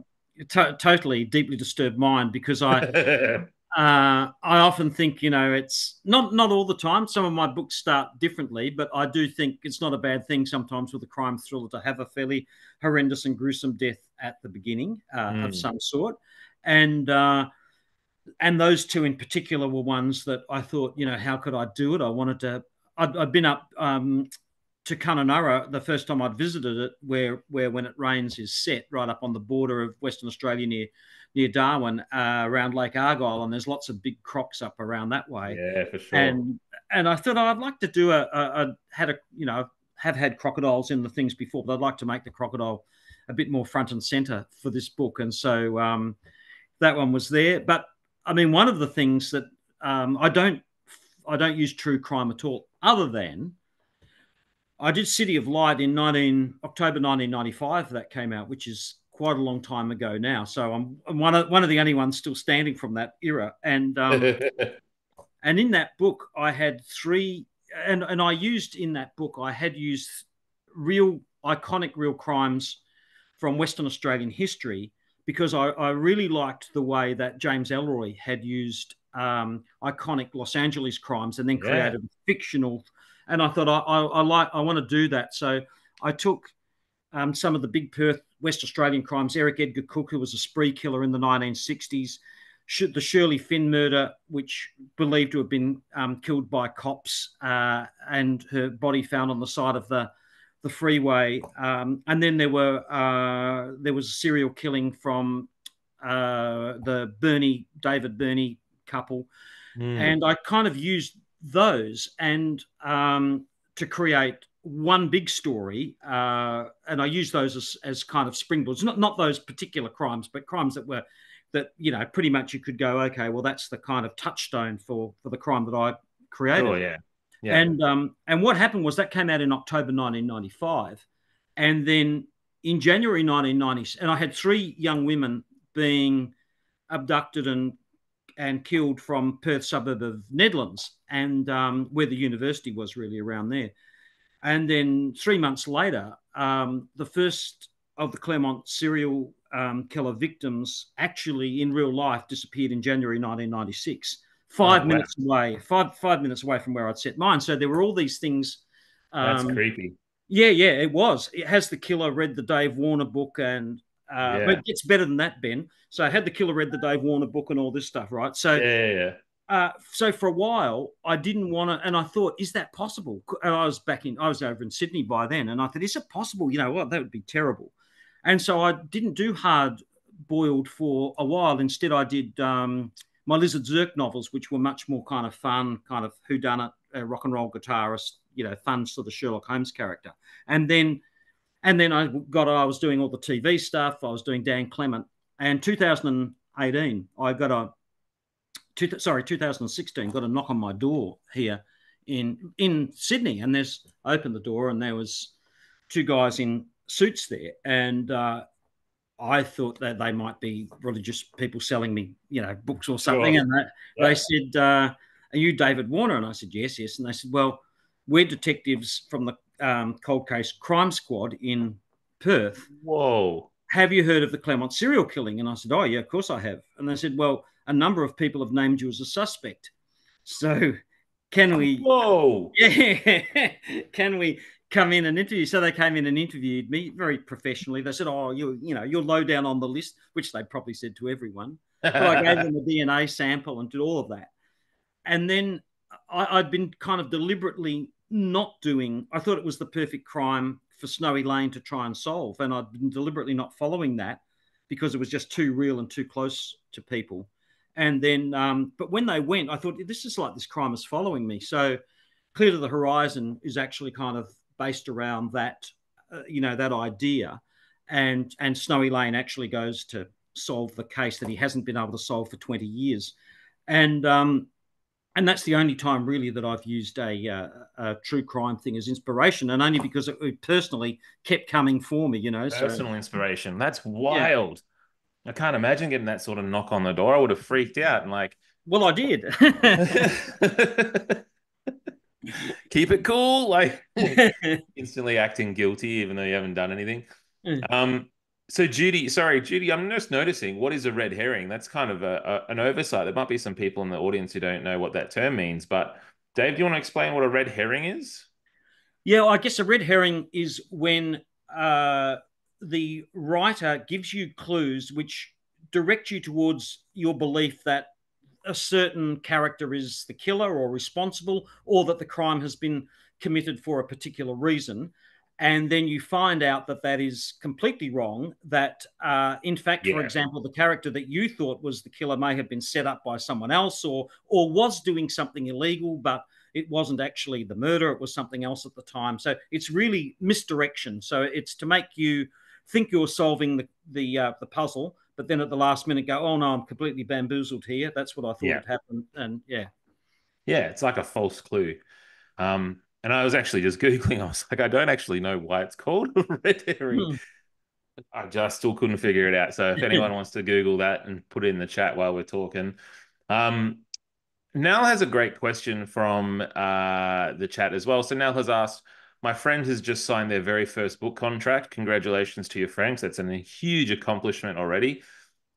totally deeply disturbed mind, because I often think, it's not all the time. Some of my books start differently, but I do think it's not a bad thing sometimes with a crime thriller to have a fairly horrendous and gruesome death at the beginning of Mm, some sort. And and those two in particular were ones that I thought, how could I do it? I wanted to. I'd been up to Kununurra the first time I'd visited it, where When It Rains is set right up on the border of Western Australia near Darwin, around Lake Argyle, and there's lots of big crocs up around that way. yeah, for sure. And I thought, I'd like to do have had crocodiles in the things before, but I'd like to make the crocodile a bit more front and center for this book, and so that one was there. But I mean, one of the things that I don't use true crime at all, other than I did City of Light in October 1995. That came out, which is quite a long time ago now. So I'm one of the only ones still standing from that era. And in that book, I had 3 and I used in that book, I had used real iconic real crimes from Western Australian history because I really liked the way that James Ellroy had used iconic Los Angeles crimes and then Yeah. created fictional. And I thought I want to do that, so I took some of the big Perth West Australian crimes. Eric Edgar Cook, who was a spree killer in the 1960s, the Shirley Finn murder, which believed to have been killed by cops, and her body found on the side of the freeway. And then there was a serial killing from the David Burney couple, Mm. and I kind of used those and to create one big story, and I used those as kind of springboards, not those particular crimes, but crimes that pretty much you could go, okay, well that's the kind of touchstone for the crime that I Sure. created. Yeah. Yeah. And what happened was that came out in October 1995, and then in January 1990, and I had three young women being abducted and killed from Perth suburb of Nedlands, and where the university was really around there. And then 3 months later, the first of the Clermont serial killer victims actually in real life disappeared in January 1996, Oh, five wow. minutes away, 5 minutes away from where I'd set mine. So there were all these things. That's Um, creepy. yeah, yeah, it was. It has the killer read the Dave Warner book, and but Yeah. it gets better than that, Ben. So I had the killer read the Dave Warner book and all this stuff, right? Yeah. Yeah. So for a while, I didn't want to, and I thought, is that possible? And I was over in Sydney by then, and I thought, is it possible? You know what? That would be terrible. And so I didn't do hard boiled for a while. Instead, I did my Lizard Zerk novels, which were much more kind of fun, kind of whodunit, rock and roll guitarist, fun sort of Sherlock Holmes character. And then I was doing all the TV stuff. I was doing Dan Clement, and 2018, I got a 2016, got a knock on my door here in Sydney, and I opened the door, and there was two guys in suits there, and I thought that they might be religious people selling me, books or something, Sure. and they Yeah. said, "Are you David Warner?" And I said, "Yes, yes." And they said, "Well, we're detectives from the cold case crime squad in Perth. Whoa. Have you heard of the Claremont serial killing?" And I said, "Oh, yeah, of course I have." And they said, "Well, a number of people have named you as a suspect. So can we, Whoa. yeah, can we come in and interview?" So they came in and interviewed me very professionally. They said, "Oh, you're low down on the list," which they probably said to everyone. But I gave them a DNA sample and did all of that. And then I'd been kind of deliberately not doing, I thought it was the perfect crime for Snowy Lane to try and solve. And I'd been deliberately not following that because it was just too real and too close to people. And then, but when they went, I thought, this is like this crime is following me. So Clear to the Horizon is actually kind of based around that, that idea. And Snowy Lane actually goes to solve the case that he hasn't been able to solve for 20 years. And and that's the only time really that I've used a true crime thing as inspiration, and only because it personally kept coming for me, So Personal inspiration. That's yeah, wild. I can't imagine getting that sort of knock on the door. I would have freaked out and like, well, I did. keep it cool, like instantly acting guilty even though you haven't done anything. Um, so Judy, I'm just noticing what is a red herring? That's kind of an oversight. There might be some people in the audience who don't know what that term means, but Dave, do you want to explain what a red herring is? Yeah, I guess a red herring is when the writer gives you clues which direct you towards your belief that a certain character is the killer or responsible, or that the crime has been committed for a particular reason. And then you find out that that is completely wrong. That, in fact, for Yeah. example, the character that you thought was the killer may have been set up by someone else, or was doing something illegal, but it wasn't actually the murder. It was something else at the time. So it's really misdirection. So it's to make you think you're solving the puzzle, but then at the last minute go, "Oh no, I'm completely bamboozled here. That's what I thought Yeah. had happened." And yeah. Yeah, it's like a false clue. And I was actually just Googling. I was like, I don't actually know why it's called a red herring. Hmm. I just still couldn't figure it out. So if anyone wants to Google that and put it in the chat while we're talking. Um, Nell has a great question from the chat as well. So Nell has asked, my friend has just signed their very first book contract. Congratulations to your friends. That's a huge accomplishment already.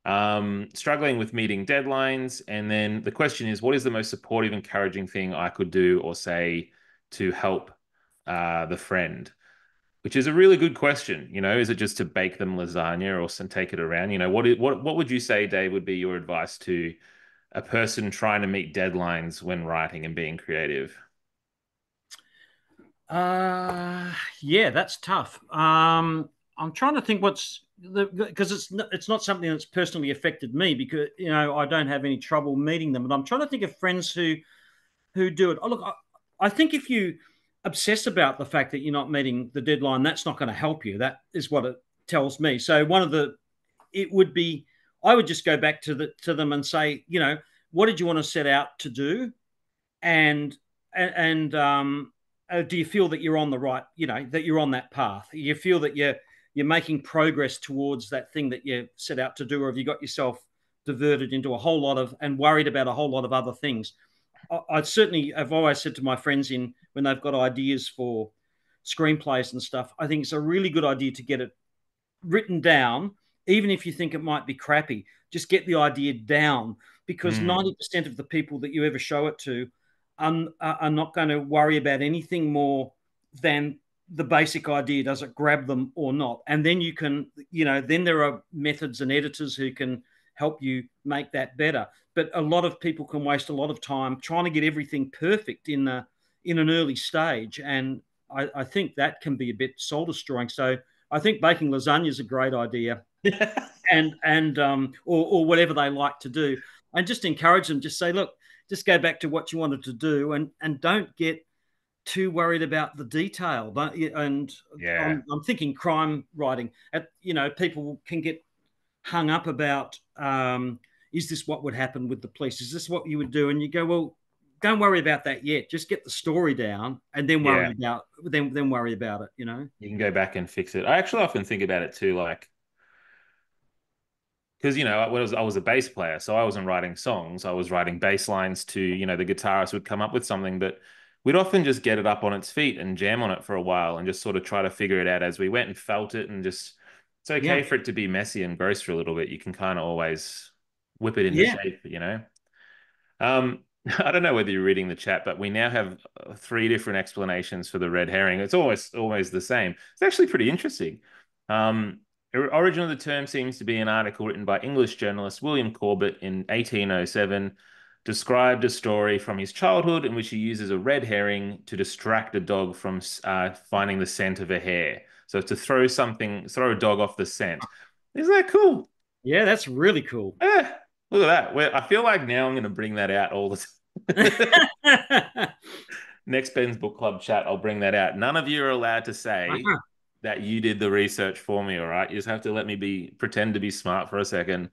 Struggling with meeting deadlines. And then the question is, what is the most supportive, encouraging thing I could do or say to help the friend? Which is a really good question. Is it just to bake them lasagna or some, take it around? What would you say, Dave, would be your advice to a person trying to meet deadlines when writing and being creative? Uh, yeah, that's tough. I'm trying to think because it's not something that's personally affected me because I don't have any trouble meeting them, but I'm trying to think of friends who do it. Oh, look, I think if you obsess about the fact that you're not meeting the deadline, that's not going to help you. That is what it tells me. So it would be, I would just go back to them and say, what did you want to set out to do, and do you feel that you're on the right, that you're on that path? You feel that you're making progress towards that thing that you set out to do, or have you got yourself diverted into a whole lot of and worried about a whole lot of other things? I certainly have always said to my friends when they've got ideas for screenplays and stuff, I think it's a really good idea to get it written down, even if you think it might be crappy. Just get the idea down because Mm, 90% of the people that you ever show it to are not going to worry about anything more than the basic idea. Does it grab them or not? And then then there are methods and editors who can help you make that better. But a lot of people can waste a lot of time trying to get everything perfect in an early stage, and I think that can be a bit soul destroying. So I think baking lasagna is a great idea, mm. or whatever they like to do, and just encourage them. Just say, look, just go back to what you wanted to do, and don't get too worried about the detail. And Yeah. I'm thinking crime writing. People can get hung up about, is this what would happen with the police? Is this what you would do? And you go, well, don't worry about that yet. Just get the story down, and then Yeah. worry about it. You can go back and fix it. I actually often think about it too, like, because I was a bass player, so I wasn't writing songs. I was writing bass lines to, the guitarist would come up with something, but we'd often just get it up on its feet and jam on it for a while and just sort of try to figure it out as we went and felt it and just it's okay Yeah, for it to be messy and gross for a little bit. You can kind of always whip it into yeah, shape. Um, I don't know whether you're reading the chat, but we now have three different explanations for the red herring. It's always the same. It's actually pretty interesting. The origin of the term seems to be an article written by English journalist William Corbett in 1807, described a story from his childhood in which he uses a red herring to distract a dog from finding the scent of a hare. So to throw a dog off the scent. Isn't that cool? yeah. That's really cool. Look at that. I feel like now I'm going to bring that out all the time. Next Ben's Book Club chat, I'll bring that out. None of you are allowed to say that you did the research for me, all right? You just have to let me pretend to be smart for a second.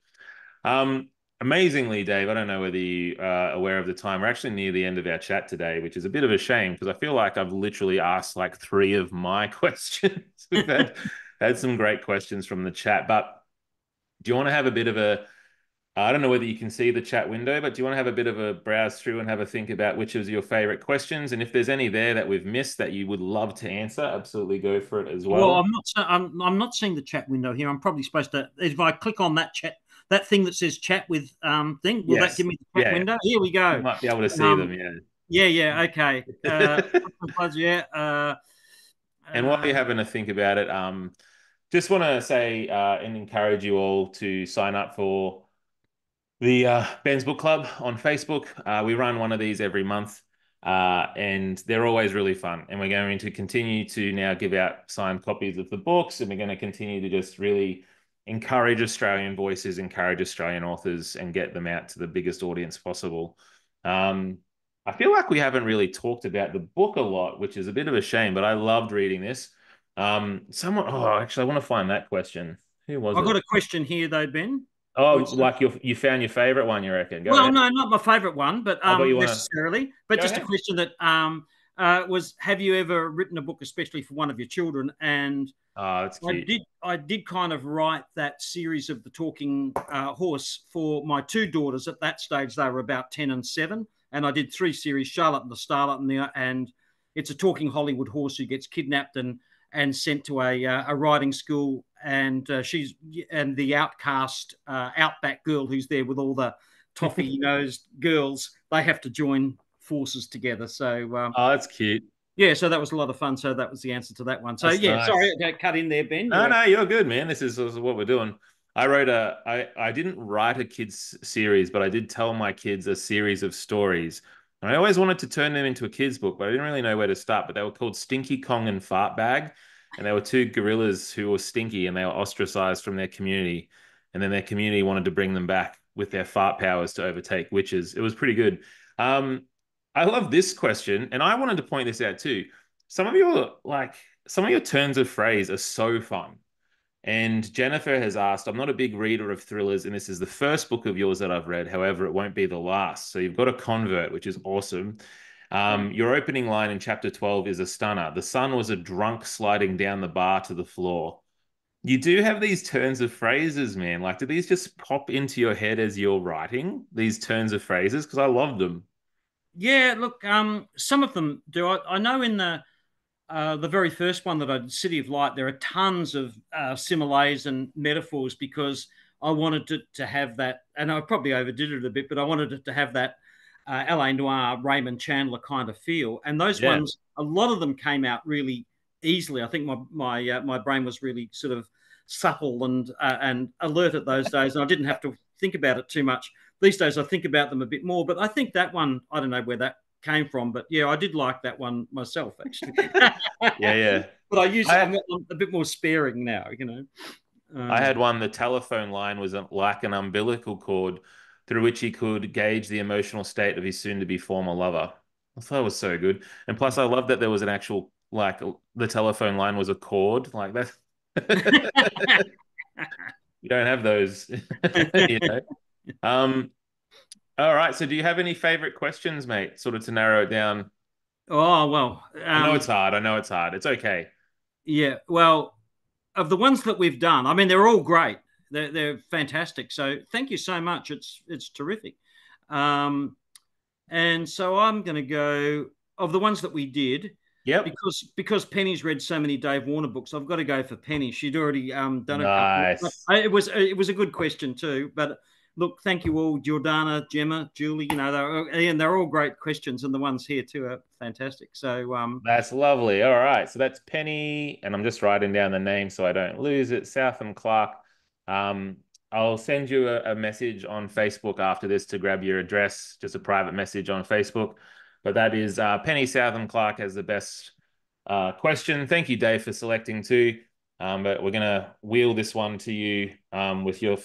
Amazingly, Dave, I don't know whether you are aware of the time. We're actually near the end of our chat today, which is a bit of a shame because I feel like I've literally asked like three of my questions. We've had some great questions from the chat, but do you want to have a bit of a I don't know whether you can see the chat window, but do you want to have a bit of a browse through and have a think about which is your favorite questions? And if there's any there that we've missed that you would love to answer, absolutely go for it as Well, well. I'm not seeing the chat window here. I'm probably supposed to. If I click on that thing that says chat with thing, will that Yes. give me the chat Yeah. window? Here we You go. might be able to see them. Um, Yeah. yeah, yeah, okay. Yeah. And while Uh, you're having to think about it, just want to say and encourage you all to sign up for the Ben's Book Club on Facebook. We run one of these every month, and they're always really fun. And we're going to continue to now give out signed copies of the books, and we're going to continue to just really encourage Australian voices, encourage Australian authors, and get them out to the biggest audience possible. Um, I feel like we haven't really talked about the book a lot, which is a bit of a shame, but I loved reading this. Actually, I want to find that question. Who was I've got it? a question here though, Ben. Oh, Which like you found your favorite one, you reckon? Go Well, ahead. no, not my favourite one, but I thought you want to necessarily, but go just a ahead. question that was, have you ever written a book especially for one of your children? And Oh, that's cute. I did kind of write that series of the talking horse for my two daughters. At that stage, they were about 10 and 7. And I did 3 series, Charlotte and the Starlet, and it's a talking Hollywood horse who gets kidnapped and sent to a riding school, and she's and the outcast outback girl who's there with all the toffee nosed girls. They have to join forces together. So Oh, that's cute. yeah, so that was a lot of fun. So that was the answer to that one. So That's yeah, sorry, nice. I cut in there, Ben. No, no, you're good, man. This is what we're doing. I didn't write a kids series, but I did tell my kids a series of stories. And I always wanted to turn them into a kids book, but I didn't really know where to start. But they were called Stinky Kong and Fart Bag. And they were two gorillas who were stinky and they were ostracized from their community. And then their community wanted to bring them back with their fart powers to overtake witches. It was pretty good. Um, I love this question, and I wanted to point this out too. Some of your some of your turns of phrase are so fun. And Jennifer has asked, I'm not a big reader of thrillers, and this is the first book of yours that I've read. However, it won't be the last. So you've got a convert, which is awesome. Your opening line in chapter 12 is a stunner. The sun was a drunk sliding down the bar to the floor. You do have these turns of phrases, man. Like, do these just pop into your head as you're writing these turns of phrases? Because I love them. Yeah, look, some of them do. I know in the very first one that I did, City of Light, there are tons of similes and metaphors because I wanted to have that, and I probably overdid it a bit, but I wanted it to have that LA Noir, Raymond Chandler kind of feel. And those Yeah. ones, a lot of them came out really easily. I think my brain was really sort of supple and alert at those days, and I didn't have to think about it too much. These days, I think about them a bit more. But I think that one, I don't know where that came from, but yeah, I did like that one myself actually. Yeah, yeah. But I'm I a bit more sparing now, you know. I Um, had one, the telephone line was like an umbilical cord through which he could gauge the emotional state of his soon-to-be former lover. I thought it was so good. And plus, I love that there was an actual, like, the telephone line was a cord. Like that. You don't have those, you know. Um, all right. So do you have any favorite questions, mate? Sort of to narrow it down. oh well, I know it's hard. I know it's hard. It's okay. yeah. Well, of the ones that we've done, I mean, they're all great. They're fantastic. So thank you so much. It's terrific. Um, and so I'm going to go of the ones that we did Yep. because Penny's read so many Dave Warner books. I've got to go for Penny. She'd already done a couple. But Nice. it was a good question too. But look, thank you all, Jordana, Gemma, Julie. You know, they're all great questions, and the ones here too are fantastic. So That's lovely. All right. So that's Penny, and I'm just writing down the name so I don't lose it. Southam Clark. Um, I'll send you a message on Facebook after this to grab your address, just a private message on Facebook. But that is Penny Southam Clark has the best question. Thank you, Dave, for selecting too. But we're gonna wheel this one to you with your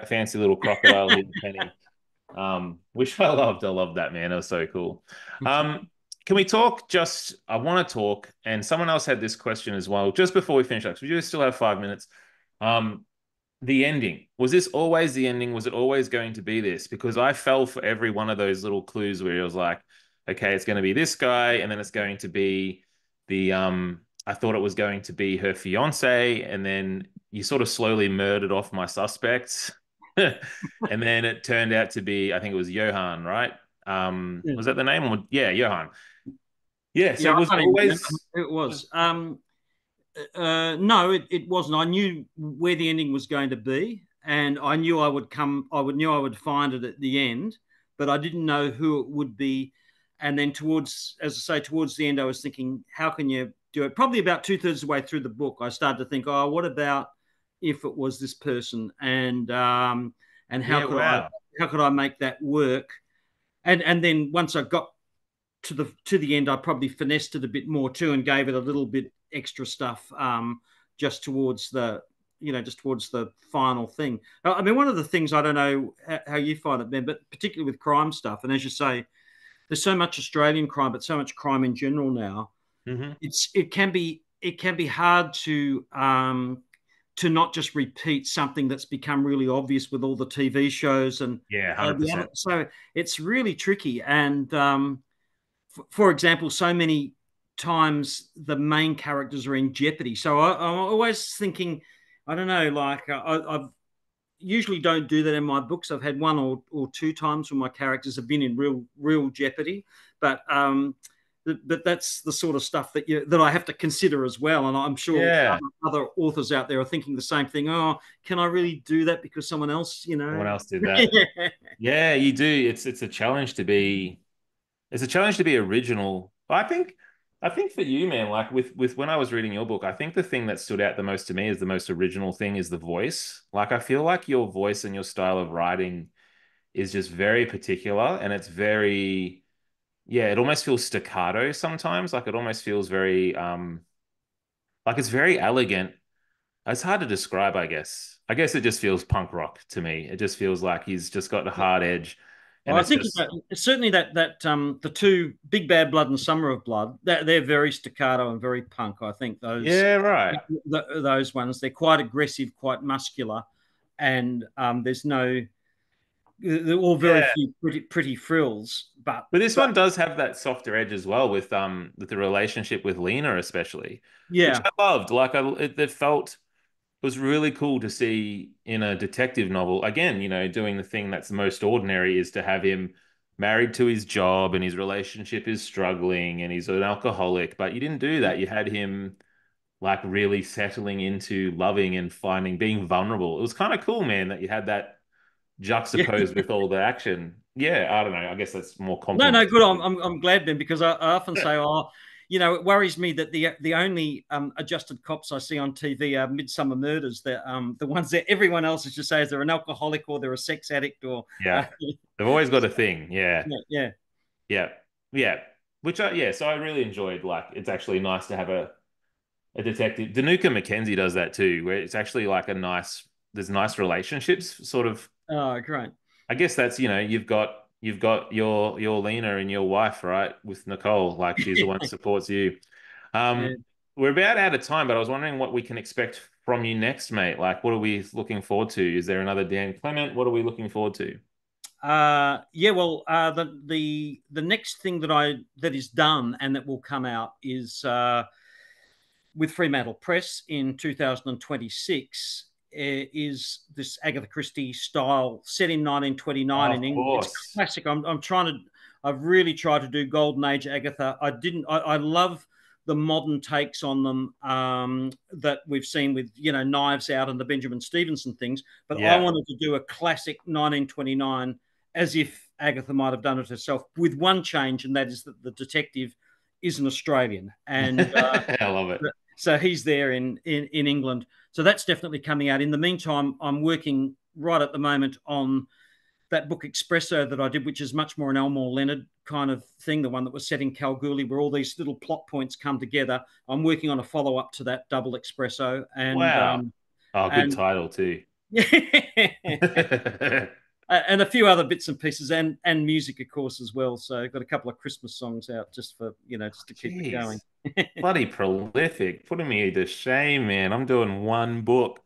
fancy little crocodile here, Penny. Which I loved. I loved that, man. It was so cool. Can we talk just, I want to talk, and someone else had this question as well, just before we finish up, because we do still have 5 minutes. Um, the ending. Was this always the ending? Was it always going to be this? Because I fell for every one of those little clues where it was like, okay, it's going to be this guy, and then it's going to be I thought it was going to be her fiance, and then you sort of slowly murdered off my suspects. And then it turned out to be, I think it was Johan, right? yeah, Was that the name? Yeah, Johan. Yeah, yeah, so was I it can't even remember always who it was. No, it wasn't. I knew where the ending was going to be, and I knew I would come. Knew I would find it at the end, but I didn't know who it would be. And then as I say, towards the end, I was thinking, how can you do it? Probably about 2/3 of the way through the book, I started to think, oh, what about if it was this person, and Yeah, wow. how could I make that work? And then once I got to the end, I probably finessed it a bit more too and gave it a little bit extra stuff just towards the just towards the final thing. I mean, one of the things I don't know how you find it, Ben, but particularly with crime stuff, and as you say, there's so much Australian crime, but so much crime in general now. Hmm. It can be hard to not just repeat something that's become really obvious with all the TV shows and Yeah, 100%. so it's really tricky. And for example, so many times the main characters are in jeopardy. So I'm always thinking, I don't know, like I've usually don't do that in my books. I've had one or two times when my characters have been in real jeopardy, but that's the sort of stuff that I have to consider as well. And I'm sure Yeah. other authors out there are thinking the same thing. Oh, can I really do that because someone else, Someone else did that. Yeah, you do. It's a challenge to be it's a challenge to be original. I think for you, man, like with when I was reading your book, I think the thing that stood out the most to me is the most original thing is the voice. Like I feel like your voice and your style of writing is just very particular and it's very yeah, it almost feels staccato sometimes. Like it almost feels very like it's very elegant. It's hard to describe, I guess. I guess it just feels punk rock to me. It just feels like he's just got the hard edge and Well, I it's think just certainly that the two Big Bad Blood and Summer of Blood, they're very staccato and very punk. I think yeah, right. those ones, they're quite aggressive, quite muscular, and there's no they're all very Yeah. few pretty frills. But But this one does have that softer edge as well with the relationship with Lena especially, which yeah, I loved. Like it felt it was really cool to see in a detective novel. Again, doing the thing that's most ordinary is to have him married to his job and his relationship is struggling and he's an alcoholic, but you didn't do that. You had him like really settling into loving and finding being vulnerable. It was kind of cool, man, that you had that yeah. juxtaposed with all the action. Yeah, I don't know. I guess that's more No, compliment. good. I'm glad, Ben, because I often say, oh, it worries me that the only adjusted cops I see on TV are Midsummer Murders. The ones that everyone else is just says they're an alcoholic or they're a sex addict or Yeah. They've always got a thing. Yeah. yeah, yeah. Yeah. Yeah. Yeah, so I really enjoyed like it's actually nice to have a detective. Danuka Mackenzie does that too, where it's actually like there's nice relationships sort of. Oh, great. I guess that's, you've got your Lena and your wife, right, with Nicole, like she's the one who supports you. Yeah. We're about out of time, but I was wondering what we can expect from you next, mate. Like what are we looking forward to? Is there another Dan Clement? What are we looking forward to? Yeah. Well, the next thing that is done and that will come out is with Fremantle Press in 2026 is this Agatha Christie style set in 1929 Of in England. It's course. classic. I've really tried to do Golden Age Agatha. I love the modern takes on them that we've seen with, Knives Out and the Benjamin Stevenson things. But I Yeah. wanted to do a classic 1929 as if Agatha might have done it herself with one change, and that is that the detective is an Australian. And I love it. so he's there in England. So that's definitely coming out. In the meantime, I'm working right at the moment on that book Espresso that I did, which is much more an Elmore Leonard kind of thing, the one that was set in Kalgoorlie, where all these little plot points come together. I'm working on a follow up to that Double Espresso, and Wow. Oh, good and title too. and a few other bits and pieces, and music, of course, as well. So I've got a couple of Christmas songs out just for just to keep it going. Jeez. Bloody prolific. Putting me to shame, man. I'm doing one book.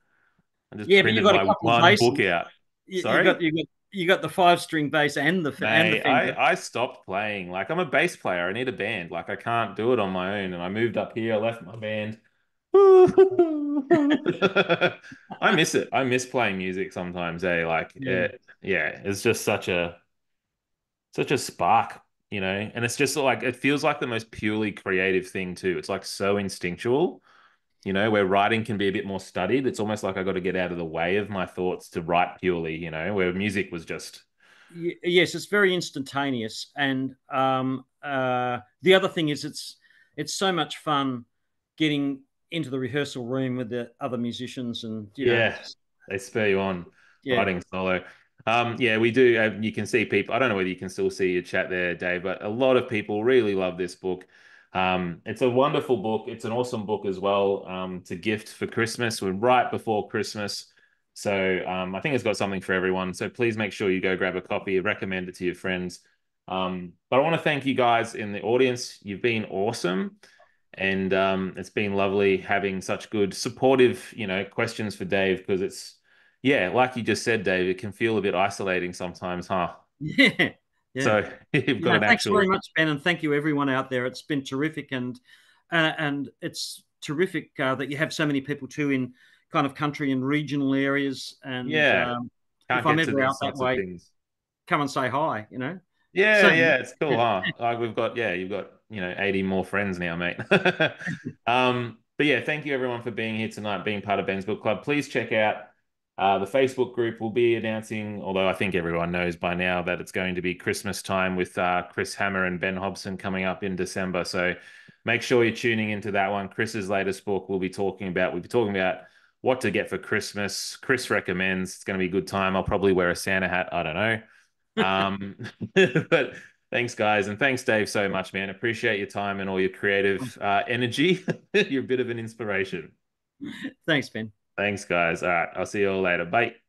I just Yeah, but you printed got a my couple of one book basses. out. You Sorry? got you got the 5 string bass and the Mate, Fender. I stopped playing. Like I'm a bass player. I need a band. Like I can't do it on my own. And I moved up here, I left my band. I miss it. I miss playing music sometimes, eh? Yeah. Yeah, it's just such a spark, and it's just like it feels like the most purely creative thing too. It's like so instinctual, where writing can be a bit more studied. It's almost like I got to get out of the way of my thoughts to write purely, where music was just Yes, it's very instantaneous, and the other thing is it's so much fun getting into the rehearsal room with the other musicians, and yeah, they spur you on yeah, writing solo. Yeah, we do. You can see people. I don't know whether you can still see your chat there, Dave, but a lot of people really love this book. It's a wonderful book. It's an awesome book as well. To gift for Christmas. We're right before Christmas, so I think it's got something for everyone. So please make sure you go grab a copy. Recommend it to your friends. But I want to thank you guys in the audience. You've been awesome. And it's been lovely having such good supportive, questions for Dave because yeah, like you just said, Dave, it can feel a bit isolating sometimes, huh? yeah, Yeah. So you've got an Thanks very actual, much, Ben, and thank you everyone out there. It's been terrific, and it's terrific that you have so many people too in kind of country and regional areas. And yeah, if can't I'm get to ever out these that sorts of way, things. come and say hi. Yeah, Certainly. yeah, it's cool, Yeah. huh? Like we've got, yeah, you've got, 80 more friends now, mate. But yeah, thank you everyone for being here tonight, being part of Ben's Book Club. Please check out the Facebook group. We'll be announcing, although I think everyone knows by now that it's going to be Christmas time with Chris Hammer and Ben Hobson coming up in December. So make sure you're tuning into that one. Chris's latest book we'll be talking about what to get for Christmas. Chris recommends it's going to be a good time. I'll probably wear a Santa hat. I don't know. Um, but thanks, guys, and thanks, Dave, so much, man. Appreciate your time and all your creative energy. You're a bit of an inspiration. Thanks, Ben. Thanks, guys. All right, I'll see you all later. Bye.